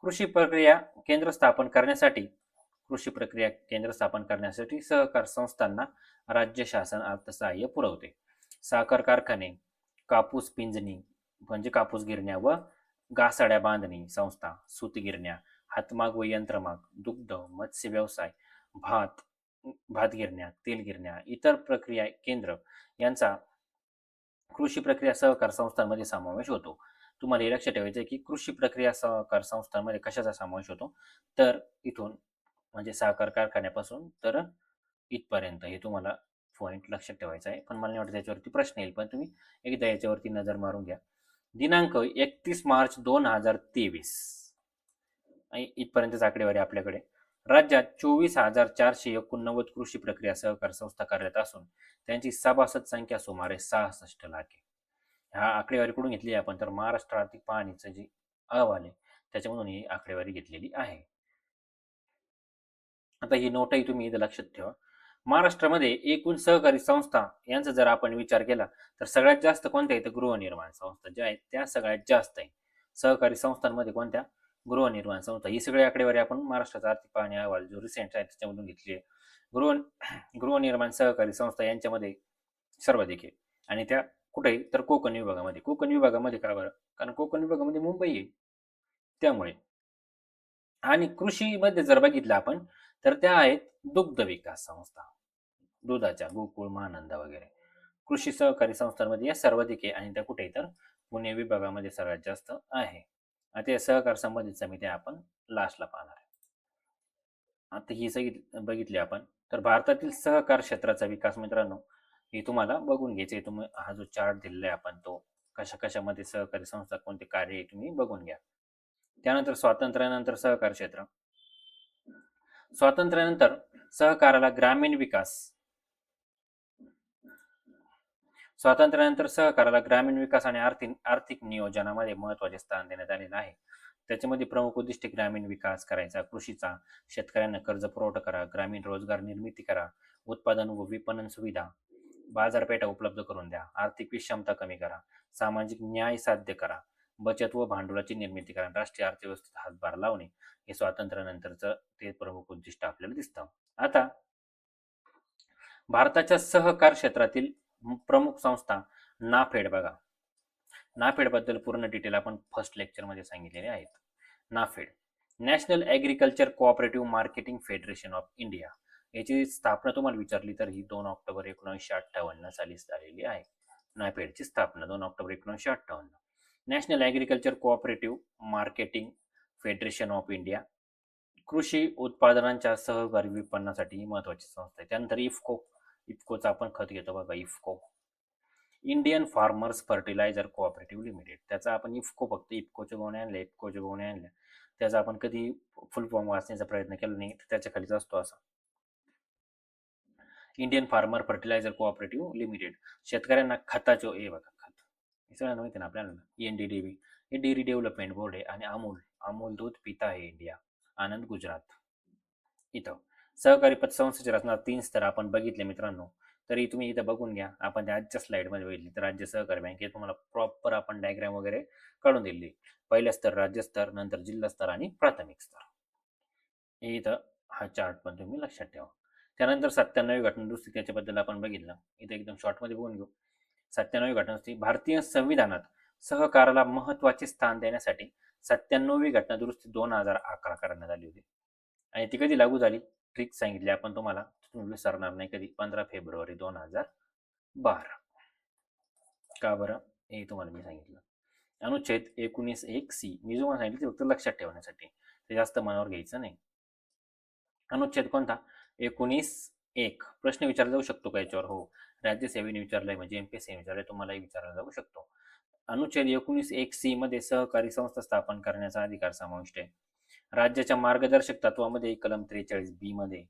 कृषी प्रक्रिया केंद्र स्थापन करण्यासाठी सहकार संस्थांना राज्य शासन अर्थसहाय्य पुरवते. साखर कारखाने, कापूस पिंजणी म्हणजे कापूस गिरण्या व घासाळ्या बांधणी संस्था, सूतगिरण्या, हातमाग व यंत्रमाग, दुग्ध, मत्स्य व्यवसाय, भात भात गिरण्या, तेल गिरण्या, इतर प्रक्रिया केंद्र यांचा कृषी प्रक्रिया सहकार संस्थांमध्ये समावेश होतो. तुम्हाला हे लक्षात ठेवायचं आहे की कृषी प्रक्रिया सहकार संस्थांमध्ये कशाचा समावेश होतो? तर इथून म्हणजे साखर कारखान्यापासून तर इथपर्यंत हे तुम्हाला पॉइंट लक्षात ठेवायचा आहे. पण मला नाही वाटत याच्यावरती प्रश्न येईल. पण तुम्ही एकदा याच्यावरती नजर मारून घ्या. दिनांक 31 मार्च 2023 आणि इथपर्यंतच आकडेवारी आपल्याकडे. राज्यात 24,489 कृषी प्रक्रिया सहकार संस्था कार्यरत असून त्यांची सभासद संख्या सुमारे 66 लाख आहे. ह्या आकडेवारी कुठून घेतली आहे आपण? तर महाराष्ट्र आर्थिक पाहणीचं जे अहवाल आहे त्याच्यामधून ही आकडेवारी घेतलेली आहे. आता ही नोटही तुम्ही इथं लक्षात ठेवा. महाराष्ट्रामध्ये एकूण सहकारी संस्था यांचा जर आपण विचार केला तर सगळ्यात जास्त कोणत्या आहेत? गृहनिर्माण संस्था ज्या आहेत त्या सगळ्यात जास्त आहे. सहकारी संस्थांमध्ये कोणत्या? गृहनिर्माण संस्था. ही सगळी आकडेवारी आपण महाराष्ट्राचा आर्थिक पाहणी अहवाल जो रिसेंट आहे त्याच्यामधून घेतली आहे. गृहनिर्माण सहकारी संस्था यांच्यामध्ये सर्वाधिक आहे आणि त्या कुठे? तर कोकण विभागामध्ये. कोकण विभागामध्ये का बरं? कारण कोकण विभागामध्ये मुंबई आहे त्यामुळे. आणि कृषीमध्ये जर बघितलं आपण तर त्या आहेत दुग्ध विकास संस्था. दुधाच्या गोकुळ, महानंदा वगैरे. कृषी सहकारी संस्थांमध्ये या सर्वाधिक आहे आणि त्या कुठे? तर पुणे विभागामध्ये सर्वात जास्त आहे. आता या सहकार संबंधित समित्या आपण लास्टला पाहणार आहे. आता ही सगळी बघितली आपण. तर भारतातील सहकार क्षेत्राचा विकास मित्रांनो हे तुम्हाला बघून घ्यायचे. तुम्ही हा जो चार्ट दिलेला आहे आपण तो कशा-कशामध्ये सहकारी संस्था कोणते कार्य आहे तुम्ही बघून घ्या. त्यानंतर स्वातंत्र्यानंतर सहकार क्षेत्र. स्वातंत्र्यानंतर सहकाराला ग्रामीण विकास स्वातंत्र्यानंतर सहकाराला ग्रामीण विकास आणि आर्थिक नियोजनामध्ये महत्त्वाचे स्थान देण्यात आलेलं आहे. त्याच्यामध्ये प्रमुख उद्दिष्टे ग्रामीण विकास करायचा, कृषीचा, शेतकऱ्यांना कर्ज पुरवठा करा, ग्रामीण रोजगार निर्मिती करा, उत्पादन व विपणन सुविधा, बाजारपेठा उपलब्ध करून द्या, आर्थिक विषमता कमी करा, सामाजिक न्याय साध्य करा, बचत व भांडवलाची निर्मिती करा, राष्ट्रीय अर्थव्यवस्थेत हातभार लावणे हे स्वातंत्र्यानंतरचं ते प्रमुख उद्दिष्ट आपल्याला दिसतं. आता भारताच्या सहकार क्षेत्रातील प्रमुख संस्था नाफेड बघा. नाफेड बद्दल पूर्ण डिटेल आपण फर्स्ट लेक्चरमध्ये सांगितलेले आहेत. NAFED national agriculture cooperative marketing federation of India याची स्थापना तुम्हाला विचारली तर ही 2 ऑक्टोबर 1958 साली झालेली आहे. नाफेडची स्थापना 2 October 1958. National agriculture cooperative marketing federation of India कृषी उत्पादनांच्या सहकारी विपणनासाठी महत्वाची संस्था आहे. त्यानंतर इफकोचा आपण खत घेतो बघा, IFFCO Indian farmers fertiliser cooperative limited. त्याचा आपण इफकोचे गोणे आणल्या त्याचा आपण कधी फुल फॉर्म वाचण्याचा प्रयत्न केला नाही, तर त्याच्या खालीच असतो असा Indian farmer fertiliser cooperative limited. शेतकऱ्यांना खताचे हे बघा खत हे सगळ्यांना माहिती ना आपल्याला. एनडीडीबी हे डेअरी डेव्हलपमेंट बोर्ड आहे. आणि अमूल दूध पिता आहे इंडिया, आनंद गुजरात. इथं सहकारी पतसंस्थेची रचना 3 स्तर आपण बघितले मित्रांनो. तरी तुम्ही इथं बघून घ्या. आपण त्या आजच्या स्लाइडमध्ये बघितली तर राज्य सहकारी बँक हे तुम्हाला प्रॉपर आपण डायग्राम वगैरे काढून दिली. पहिल्या स्तर राज्य स्तर, नंतर जिल्हा स्तर आणि प्राथमिक स्तर. हे इथं हा चार्ट पण तुम्ही लक्षात ठेवा. त्यानंतर 97वी घटना दुरुस्ती त्याच्याबद्दल आपण बघितलं. इथे एकदम शॉर्टमध्ये बघून घेऊ. 97वी घटना दुरुस्ती भारतीय संविधानात सहकाराला महत्त्वाचे स्थान देण्यासाठी 97वी घटना दुरुस्ती 2011 करण्यात आली होती. आणि ती कधी लागू झाली? ट्रिक सांगितली आपण तुम्हाला, तुम्ही विसरणार नाही कधी. 15 फेब्रुवारी 2012. का बरं? हे तुम्हाला मी सांगितलं. अनुच्छेद 19(1)(c). मी तुम्हाला सांगितलं ते फक्त लक्षात ठेवण्यासाठी, ते जास्त मनावर घ्यायचं नाही. अनुच्छेद कोणता? 19(1). प्रश्न विचारला जाऊ शकतो का याच्यावर? हो, राज्यसेवेने विचारलाय, म्हणजे एमपीएससीने विचारलाय, तुम्हालाही विचारला जाऊ शकतो. अनुच्छेद 19(1)(c) मध्ये सहकारी संस्था स्थापन करण्याचा अधिकार समाविष्ट आहे. राज्याच्या मार्गदर्शक तत्वामध्ये कलम 43(b) मध्ये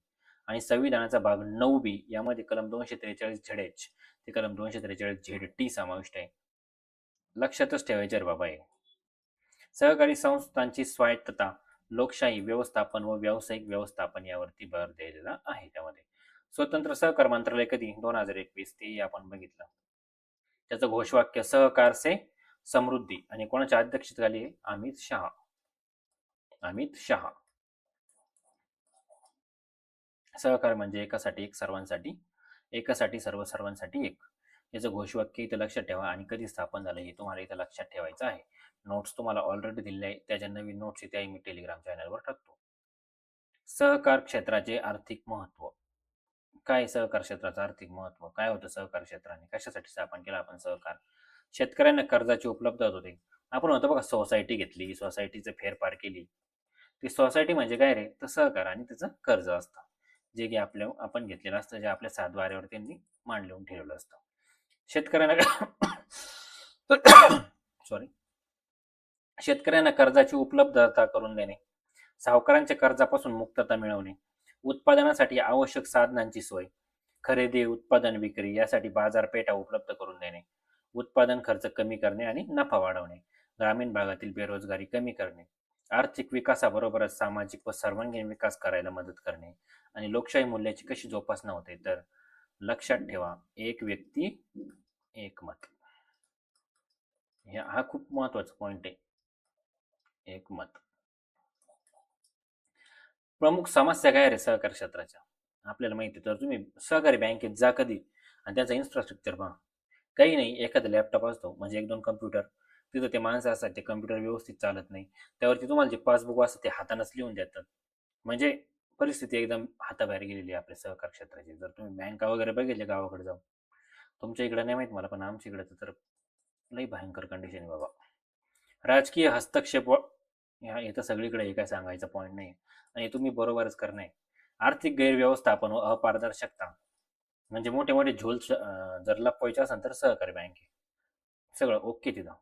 आणि संविधानाचा भाग 9(b) यामध्ये कलम 243(zh) ते कलम 243(zT) समाविष्ट आहे. लक्षातच ठेवायचे रे बाबा हे. सहकारी संस्थांची स्वायत्तता, लोकशाही, व्यवस्थापन व व्यावसायिक व्यवस्थापन यावरती भर दिलेला आहे. त्यामध्ये स्वतंत्र सहकार मंत्रालय कधी? 2021. ते आपण बघितलं. त्याचं घोषवाक्य सहकार से समृद्धी. आणि कोणाच्या अध्यक्षतेखाली आहे? अमित शहा. सहकार म्हणजे एकासाठी एक, सर्वांसाठी, एकासाठी सर्व, सर्वांसाठी एक. याचं घोषवाक्य इथं लक्षात ठेवा. आणि कधी स्थापन झालं हे तुम्हाला इथं लक्षात ठेवायचं आहे. नोट्स तुम्हाला ऑलरेडी दिलेले आहे, त्याच्या नवीन नोट्स इथे मी टेलिग्राम चॅनलवर टाकतो. सहकार क्षेत्राचे आर्थिक महत्त्व काय? सहकार क्षेत्राचं आर्थिक महत्त्व काय होतं? सहकार क्षेत्राने कशासाठी स्थापन केलं आपण सहकार? शेतकऱ्यांना कर्जाची उपलब्धता होते. आपण म्हणतो बघा, सोसायटी घेतली, सोसायटीचं फेरफार केली. ती सोसायटी म्हणजे काय रे? तर सहकार आणि त्याचं कर्ज असतं, जे की आपण घेतलेलं असतं, जे आपल्या सातबाऱ्यावर त्यांनी मांडून ठेवलेलं असतं. शेतकऱ्यांना सॉरी शेतकऱ्यांना कर्जाची उपलब्धता करून देणे, सावकारांच्या कर्जापासून मुक्तता मिळवणे, उत्पादनासाठी आवश्यक साधनांची सोय, खरेदी, उत्पादन, विक्री यासाठी बाजारपेठा उपलब्ध करून देणे, उत्पादन खर्च कमी करणे आणि नफा वाढवणे, ग्रामीण भागातील बेरोजगारी कमी करणे, आर्थिक विकासाबरोबरच सामाजिक व सर्वांगीण विकास करायला मदत करणे. आणि लोकशाही मूल्याची कशी जोपासना होते? तर लक्षात ठेवा, एक व्यक्ती एक मत. हा खूप महत्वाचा पॉइंट आहे, एक मत. प्रमुख समस्या काय रे सहकारी क्षेत्राच्या? आपल्याला माहिती आहे. तर तुम्ही सहकारी बँकेत जा कधी आणि त्याचा इन्फ्रास्ट्रक्चर पहा. काही नाही, एखादा लॅपटॉप असतो, म्हणजे 1-2 कम्प्युटर. तिथं ते माणसं असतात, ते कम्प्युटर व्यवस्थित चालत नाही. त्यावरती तुम्हाला जे पासबुक असतं ते हातानंच लिहून देतात. म्हणजे परिस्थिती एकदम हाताबाहेर गेलेली आहे आपल्या सहकार क्षेत्राची. जर तुम्ही बँका वगैरे बघितले गावाकडे जाऊन, तुमच्या इकडे नाही माहित मला, पण आमच्या इकडे तर लई भयंकर कंडिशन आहे बाबा. राजकीय हस्तक्षेप हे तर सगळीकडे, हे काय सांगायचा पॉईंट नाही. आणि तुम्ही बरोबरच करणे. आर्थिक गैरव्यवस्थापन व अपारदर्शकता, म्हणजे मोठे मोठे झोल जर लपवायचे असेल तर सहकारी बँक आहे. सगळं ओके तिथं.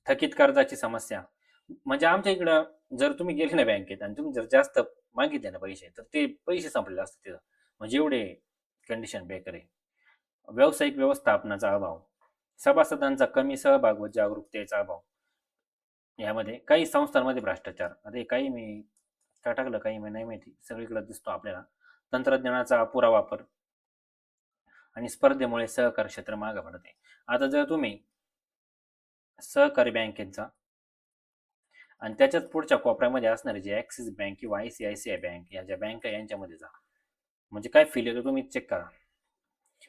थकीत कर्जाची समस्या, म्हणजे आमच्या इकडं जर तुम्ही गेले ना बँकेत आणि तुम्ही जर जास्त मागितले ना पैसे, तर ते पैसे संपलेले असतात तिथं. म्हणजे एवढे कंडिशन बेकार आहे. व्यावसायिक व्यवस्थापनाचा अभाव, सभासदांचा कमी सहभाग व जागरूकतेचा अभाव. यामध्ये काही संस्थांमध्ये भ्रष्टाचार. आता हे काही मी का टाकलं, काही मी नाही माहिती. सगळीकडे दिसतो आपल्याला. तंत्रज्ञानाचा अपुरा वापर आणि स्पर्धेमुळे सहकार क्षेत्र मागे पडते. आता जर तुम्ही सहकारी बँकेत जा आणि त्याच्याच पुढच्या कोपऱ्यामध्ये असणारे जे ॲक्सिस बँक किंवा ICICI बँक या ज्या बँक आहे यांच्यामध्ये जा. म्हणजे काय फील येतो तुम्ही चेक करा.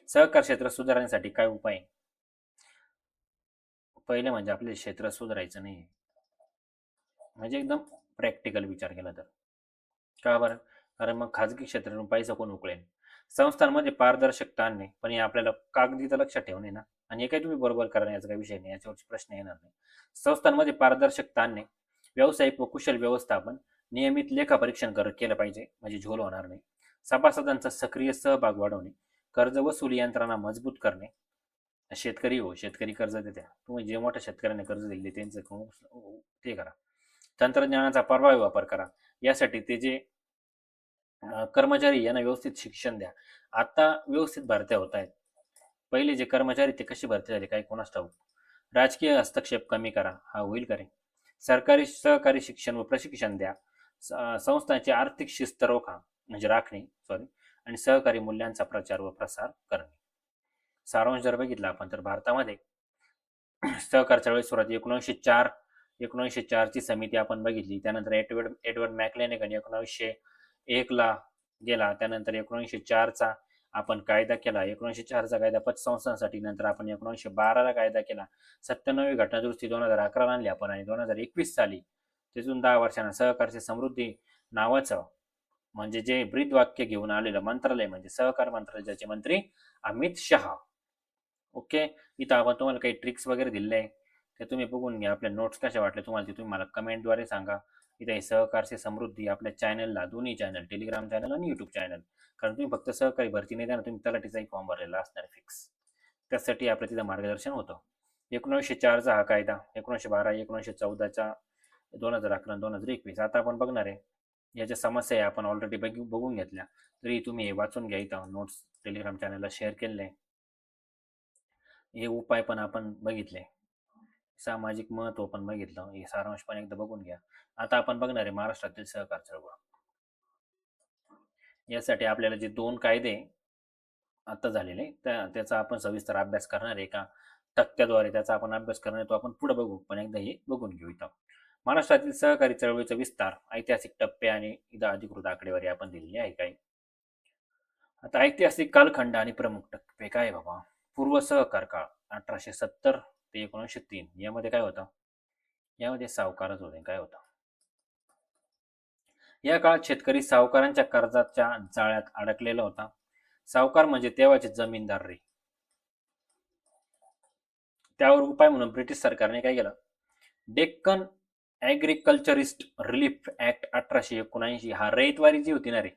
सहकार क्षेत्र सुधारण्यासाठी काय उपाय? पहिले म्हणजे आपले क्षेत्र सुधारायचं नाही. म्हणजे एकदम प्रॅक्टिकल विचार केला तर. का बरं? कारण मग खाजगी क्षेत्रातून पैसा कोण उकळेल? संस्थांमध्ये पारदर्शकता आणणे, पण हे आपल्याला कागदी तर लक्षात ठेवणे ना. आणि हे काही तुम्ही बरोबर करा याचा काही विषय नाही, याच्यावरची प्रश्न येणार नाही. संस्थांमध्ये पारदर्शकता आणणे, व्यावसायिक व कुशल व्यवस्थापन, नियमित लेखापरीक्षण केलं पाहिजे, म्हणजे झोल होणार नाही. सभासदांचा सक्रिय सहभाग वाढवणे, कर्ज वसुली यंत्रणा मजबूत करणे. शेतकरी हो, शेतकरी कर्ज देत्या. तुम्ही जे मोठ्या शेतकऱ्यांना कर्ज दिले त्यांचं ते करा. तंत्रज्ञानाचा प्रभावी वापर करा. यासाठी ते जे कर्मचारी यांना व्यवस्थित शिक्षण द्या. आता व्यवस्थित भरत्या होत आहेत. पहिले जे कर्मचारी ते कशी भरती झाले काही कोणास ठाऊक. राजकीय हस्तक्षेप कमी करा. हा होईल का रे? सरकारी सहकारी शिक्षण व प्रशिक्षण द्या. संस्थांची आर्थिक शिस्त म्हणजे राखणे सॉरी, आणि सहकारी मूल्यांचा प्रचार व प्रसार करणे. सारांश जर बघितला आपण तर भारतामध्ये सहकार चळवळी सुरुवात 1904 ची समिती आपण बघितली. त्यानंतर एडवर्ड मॅकलेनेगन 1901 ला गेला. त्यानंतर 1904 चा आपण कायदा केला. 1904 चा कायदा पतसंस्थांसाठी. नंतर आपण 1912 ला कायदा केला. 97वी घटना दुरुस्ती 2011 ला आणली आपण आणि 2021 साली तिथून 10 वर्षांना सहकारची समृद्धी नावाचं म्हणजे जे ब्रीद वाक्य घेऊन आलेलं मंत्रालय म्हणजे सहकार मंत्रालयाचे मंत्री अमित शहा. ओके. इथं आपण तुम्हाला काही ट्रिक्स वगैरे दिलेले आहे, ते तुम्ही बघून घ्या. आपल्या नोट्स कशा वाटल्या तुम्हाला ते तुम्ही मला कमेंटद्वारे सांगा. इथे हे सहकारची समृद्धी आपल्या चॅनलला, दोन्ही चॅनल, टेलिग्राम चॅनल आणि यूट्यूब चॅनल. कारण तुम्ही फक्त सहकारी भरती नाही द्या ना, तुम्ही तलाठीचाही फॉर्म भरलेला असणार फिक्स. त्यासाठी आपलं तिथं मार्गदर्शन होतं. 1904चा हा कायदा, 1912, 1914चा, 2011, 2021. आता आपण बघणार आहे याच्या समस्या आपण ऑलरेडी बघून घेतल्या. तरी तुम्ही हे वाचून घ्या. इथं नोट्स टेलिग्राम चॅनलला शेअर केलेले. हे उपाय पण आपण बघितले. सामाजिक महत्व पण बघितलं. हे सारांश पण एकदा बघून घ्या. आता आपण बघणार आहे महाराष्ट्रातील सहकार चळवळ. यासाठी आपल्याला जे 2 कायदे आता झालेले त्याचा आपण सविस्तर अभ्यास करणार आहे. एका तक्त्याद्वारे त्याचा आपण अभ्यास करणार आहे. तो आपण पुढे बघू. पण एकदा हे बघून घेऊ इथं. महाराष्ट्रातील सहकारी चळवळीचा विस्तार, ऐतिहासिक टप्पे आणि इथं अधिकृत आकडेवारी आपण दिलेली आहे काही. आता ऐतिहासिक कालखंड आणि प्रमुख टप्पे काय बाबा? पूर्व सहकार काळ 1870 ते 1903. यामध्ये काय होतं? यामध्ये सावकारच होते. काय होतं? या काळात शेतकरी सावकारांच्या कर्जाच्या जाळ्यात अडकलेला होता. सावकार म्हणजे तेव्हाचे जमीनदार रे. त्यावर उपाय म्हणून ब्रिटिश सरकारने काय केलं? Deccan agriculturist relief act 1879. हा रयतवारी जी होती ना रे,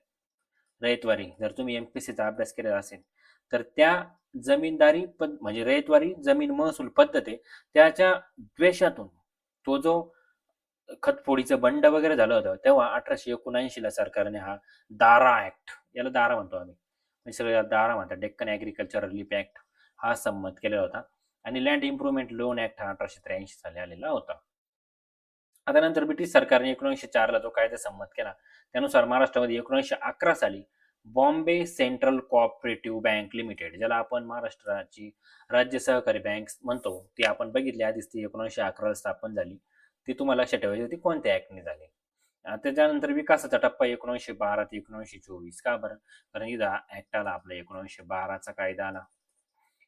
रयतवारी. जर तुम्ही MPSCचा अभ्यास केलेला असेल तर त्या जमीनदारी म्हणजे रयतवारी जमीन महसूल पद्धत आहे. त्याच्या द्वेषातून तो जो खतफोडीचं बंड वगैरे झालं होतं तेव्हा 1879 ला सरकारने हा दारा ऍक्ट, याला दारा म्हणतो आम्ही, म्हणजे सगळे दारा म्हणतात, डेक्कन ॲग्रिकल्चर रिलीफ ऍक्ट हा संमत केलेला होता. आणि लँड इम्प्रुव्हमेंट लोन ऍक्ट हा 1883 साली आलेला होता. आता नंतर ब्रिटिश सरकारने 1904 ला जो कायदा संमत केला त्यानुसार महाराष्ट्रामध्ये 1911 साली Bombay central cooperative bank limited, ज्याला आपण महाराष्ट्राची राज्य सहकारी बँक म्हणतो, ती आपण बघितली आधीच, ती 1911 ला स्थापन झाली. ती तुम्हाला लक्षात ठेवायची होती कोणत्या ऍक्टने झाली. त्याच्यानंतर विकासाचा टप्पा 1912 ते 1924. का बरं? कारण इथं ऍक्ट आला आपला 1912चा कायदा आला.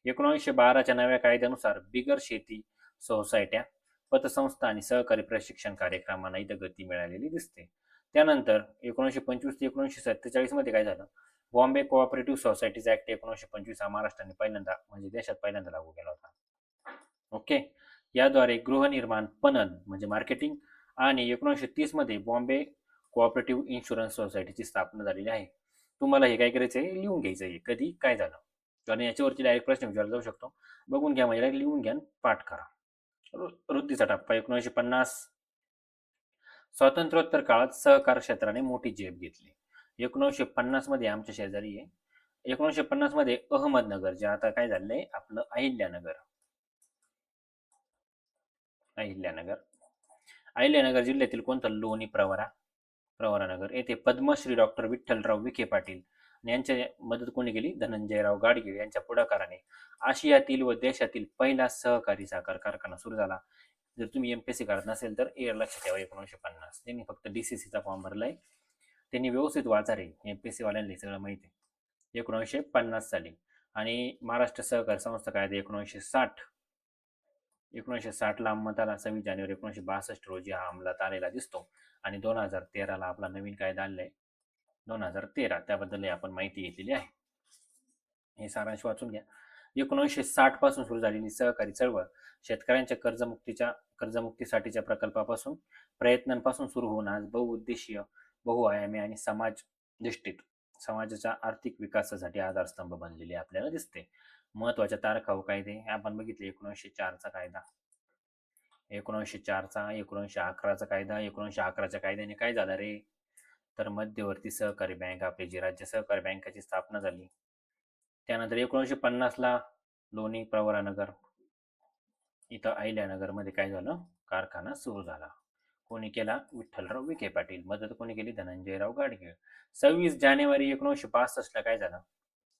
1912च्या नव्या कायद्यानुसार बिगर शेती सोसायट्या, पतसंस्था आणि सहकारी प्रशिक्षण कार्यक्रमांना इथं गती मिळालेली दिसते. त्यानंतर 1925 ते 1947 मध्ये काय झालं? बॉम्बे कोऑपरेटिव्ह सोसायटीज ऍक्ट 1925 हा महाराष्ट्राने पहिल्यांदा म्हणजे देशात पहिल्यांदा लागू केला होता. ओके. याद्वारे गृहनिर्माण पणन म्हणजे मार्केटिंग आणि 1930 मध्ये बॉम्बे कोऑपरेटिव्ह इन्शुरन्स सोसायटीची स्थापना झालेली आहे. तुम्हाला हे काय करायचं आहे? लिहून घ्यायचं आहे कधी काय झालं, कारण याच्यावरती डायरेक्ट प्रश्न विचारला जाऊ शकतो. बघून घ्या म्हणजे लिहून घ्या, पाठ करा. वृद्धीचा टप्पा 1950 स्वातंत्र्योत्तर काळात सहकार क्षेत्राने मोठी झेप घेतली. 1950 मध्ये आमच्या शेजारी आहे. 1950 मध्ये अहमदनगर, जे आता काय झालंय आपलं अहिल्यानगर. अहिल्यानगर अहिल्यानगर जिल्ह्यातील कोणतं? लोणी प्रवरा, प्रवरानगर येथे पद्मश्री डॉक्टर विठ्ठलराव विखे पाटील यांच्या मदत कोणी केली? धनंजयराव गाडगीळ यांच्या पुढाकाराने आशियातील व देशातील पहिला सहकारी साखर कारखाना सुरू झाला. जर तुम्ही एमपीएससी करत नसेल तर हे लक्षात ठेवा. 1950 त्यांनी फक्त डीसीसीचा फॉर्म भरलाय. त्यांनी व्यवस्थित वाचा रे, एमपीएससी वाल्यांना सगळं माहिती आहे. 1950 साली. आणि महाराष्ट्र सहकारी संस्था कायदा 1960 ला अंमलात आला. 26 जानेवारी 1962 रोजी हा अंमलात आलेला दिसतो. आणि 2013 आपला नवीन कायदा आलाय. 2013 त्याबद्दल आपण माहिती घेतलेली आहे. हे सारांश वाचून घ्या. 1960 पासून सुरू झालेली सहकारी चळवळ शेतकऱ्यांच्या कर्जमुक्तीसाठीच्या प्रकल्पापासून प्रयत्नांपासून सुरू होऊन आज बहुउद्देशीय, बहुआयामी आणि समाजधिष्ठित समाजाच्या आर्थिक विकासासाठी आधारस्तंभ बनलेले आपल्याला दिसते. महत्वाच्या तारखा व कायदे आपण बघितले. 1904चा कायदा, 1904चा, 1911चा कायदा. 1911च्या कायद्याने काय झालं रे? तर मध्यवर्ती सहकारी बँक, आपली जी राज्य सहकारी बँकाची स्थापना झाली. त्यानंतर 1950ला लोणी प्रवरानगर इथं अहिल्यानगरमध्ये काय झालं? कारखाना सुरू झाला. कोणी केला? विठ्ठलराव विखे पाटील. मदत कोणी केली? धनंजयराव गाडगीळ. 26 जानेवारी 1962ला काय झालं?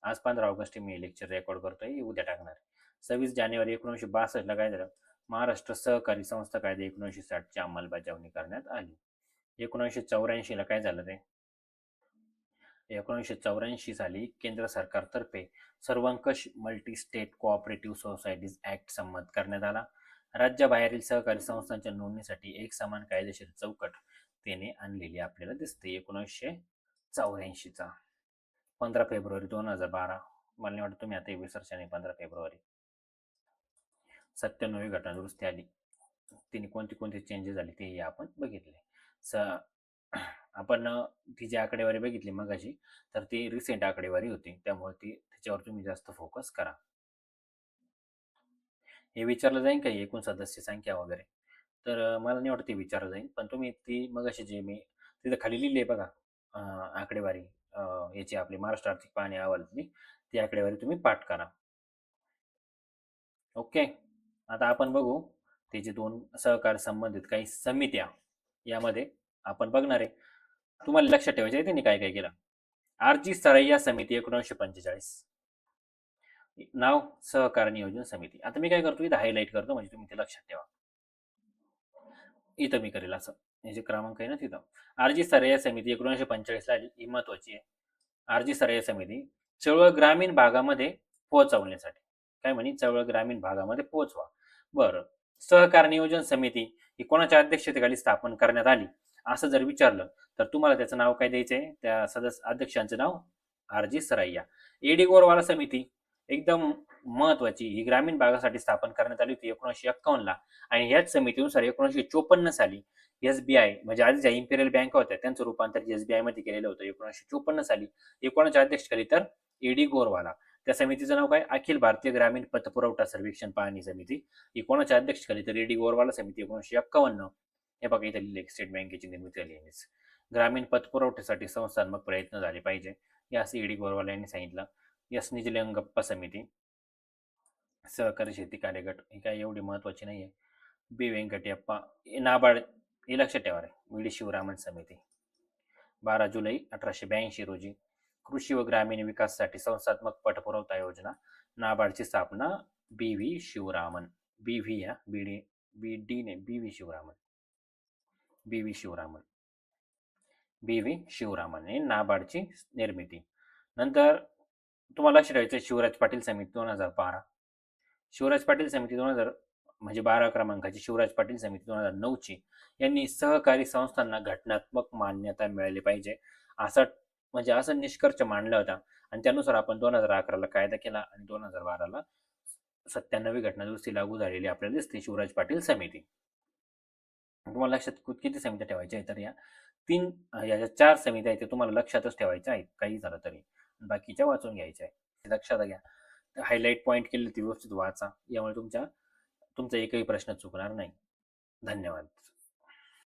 आज 15 ऑगस्ट मी लेक्चर रेकॉर्ड करतोय, उद्या टाकणार. 26 जानेवारी 1962ला काय झालं? महाराष्ट्र सहकारी संस्था कायदा 1960ची अंमलबजावणी करण्यात आली. 1984ला काय झालं ते? 1984 साली केंद्र सरकारतर्फे सर्वंकष multi state cooperative societies act संमत करण्यात आला. राज्याबाहेरील सहकारी संस्थांच्या नोंदणीसाठी एक समान कायदेशीर चौकट त्याने आणलेली आपल्याला दिसते. 1984चा 15 फेब्रुवारी 2012. मला नाही वाटत तुम्ही आता विसरशाने. 15 फेब्रुवारी 97वी घटना दुरुस्ती आली. तिने कोणती कोणती चेंजेस झाले तेही आपण बघितले. आपण ती जी आकडेवारी बघितली मगाशी, तर ती रिसेंट आकडेवारी होती, त्यामुळे त्याच्यावर तुम्ही जास्त फोकस करा. हे विचारलं जाईल का एकूण सदस्य संख्या वगैरे? तर मला नाही वाटत ते विचारलं जाईल, पण तुम्ही ती मगाशी जे मी तिथं खाली लिहिली आहे बघा, आकडेवारी याची आपली महाराष्ट्र आर्थिक पाहणी अहवालातली, ती आकडेवारी तुम्ही पाठ करा. ओके. आता आपण बघू त्याचे दोन सहकार संबंधित काही समित्या. यामध्ये आपण बघणार आहे, तुम्हाला लक्षात ठेवायचं आहे त्यांनी काय काय केलं. आरजी सरैया समिती 1945. नाव सहकार नियोजन समिती. आता मी काय करतो इथं हायलाईट करतो, म्हणजे तुम्ही ते लक्षात ठेवा. इथं मी करेल असं, हे जे क्रमांक आहे ना तिथं. आरजी सरैया समिती 1945 ला आली. ही महत्वाची आहे. आरजी सरैया समिती चळवळ ग्रामीण भागामध्ये पोहोचवण्यासाठी. काय म्हणे? चळवळ ग्रामीण भागामध्ये पोहोचवा. बरं, सहकार नियोजन समिती ही कोणाच्या अध्यक्षतेखाली स्थापन करण्यात आली असं जर विचारलं, तर तुम्हाला त्याचं नाव काय द्यायचंय? त्या सदस्य अध्यक्षांचं नाव आरजी सरैया. एडी गोरवाला समिती एकदम महत्वाची, ही ग्रामीण भागासाठी स्थापन करण्यात आली होती 1951ला. आणि ह्याच समितीनुसार 1954 साली एसबीआय, म्हणजे आधी ज्या इम्पेरियल बँका होत्या त्यांचं रूपांतर एसबीआय मध्ये केलेलं होतं 1954 साली. कोणाच्या अध्यक्षतेखाली? तर एडी गोरवाला. त्या समितीचं नाव काय? अखिल भारतीय ग्रामीण पतपुरवठा सर्वेक्षण पाहणी समिती. ही कोणाच्या अध्यक्षतेखाली? तर एडी गोरवाला समिती 1951. हे बघा इथे लिहिले, स्टेट बँकेची निर्मिती झाली. ग्रामीण पतपुरवठ्यासाठी संस्थात्मक प्रयत्न झाले पाहिजे, हे असं एडी गोरवाला यांनी सांगितलं. एस निजलिंगप्पा समिती सहकारी शेती कार्यगट, ही काय एवढी महत्वाची नाहीये. बी व्यंकटप्पा नाबार्ड, हे लक्षात ठेवा रे. व्ही डी शिवरामन समिती 12 जुलै 1882 रोजी कृषी व ग्रामीण विकासासाठी संस्थात्मक पटपुरवठा योजना नाबार्डची स्थापना बी व्ही शिवरामन. बी व्ही या बी डी, बी डी ने, बी व्ही शिवरामन. बी व्ही शिवरामन, बी व्ही शिवरामन हे नाबार्डची निर्मिती. नंतर तुम्हाला लक्षात ठेवायचं शिवराज पाटील समिती 2012. शिवराज पाटील समिती 2000 म्हणजे 12 क्रमांकाची शिवराज पाटील समिती 2009ची. यांनी सहकारी संस्थांना घटनात्मक मान्यता मिळाली पाहिजे असा, म्हणजे असा निष्कर्ष मांडला होता. आणि त्यानुसार आपण 2011ला कायदा केला आणि 2012ला 97वी घटना दुरुस्ती लागू झालेली आपल्याला दिसते शिवराज पाटील समिती. तुम्हाला लक्षात किती समित्या ठेवायच्या आहेत? तर या 4 समित्या आहेत, तुम्हाला लक्षातच ठेवायच्या आहेत काही झालं तरी, बाकीच्या वाचून घ्यायच्या आहे. लक्षात घ्या, हायलाईट पॉईंट केले ती व्यवस्थित वाचा, यामुळे तुमचा एकही प्रश्न चुकणार नाही. धन्यवाद.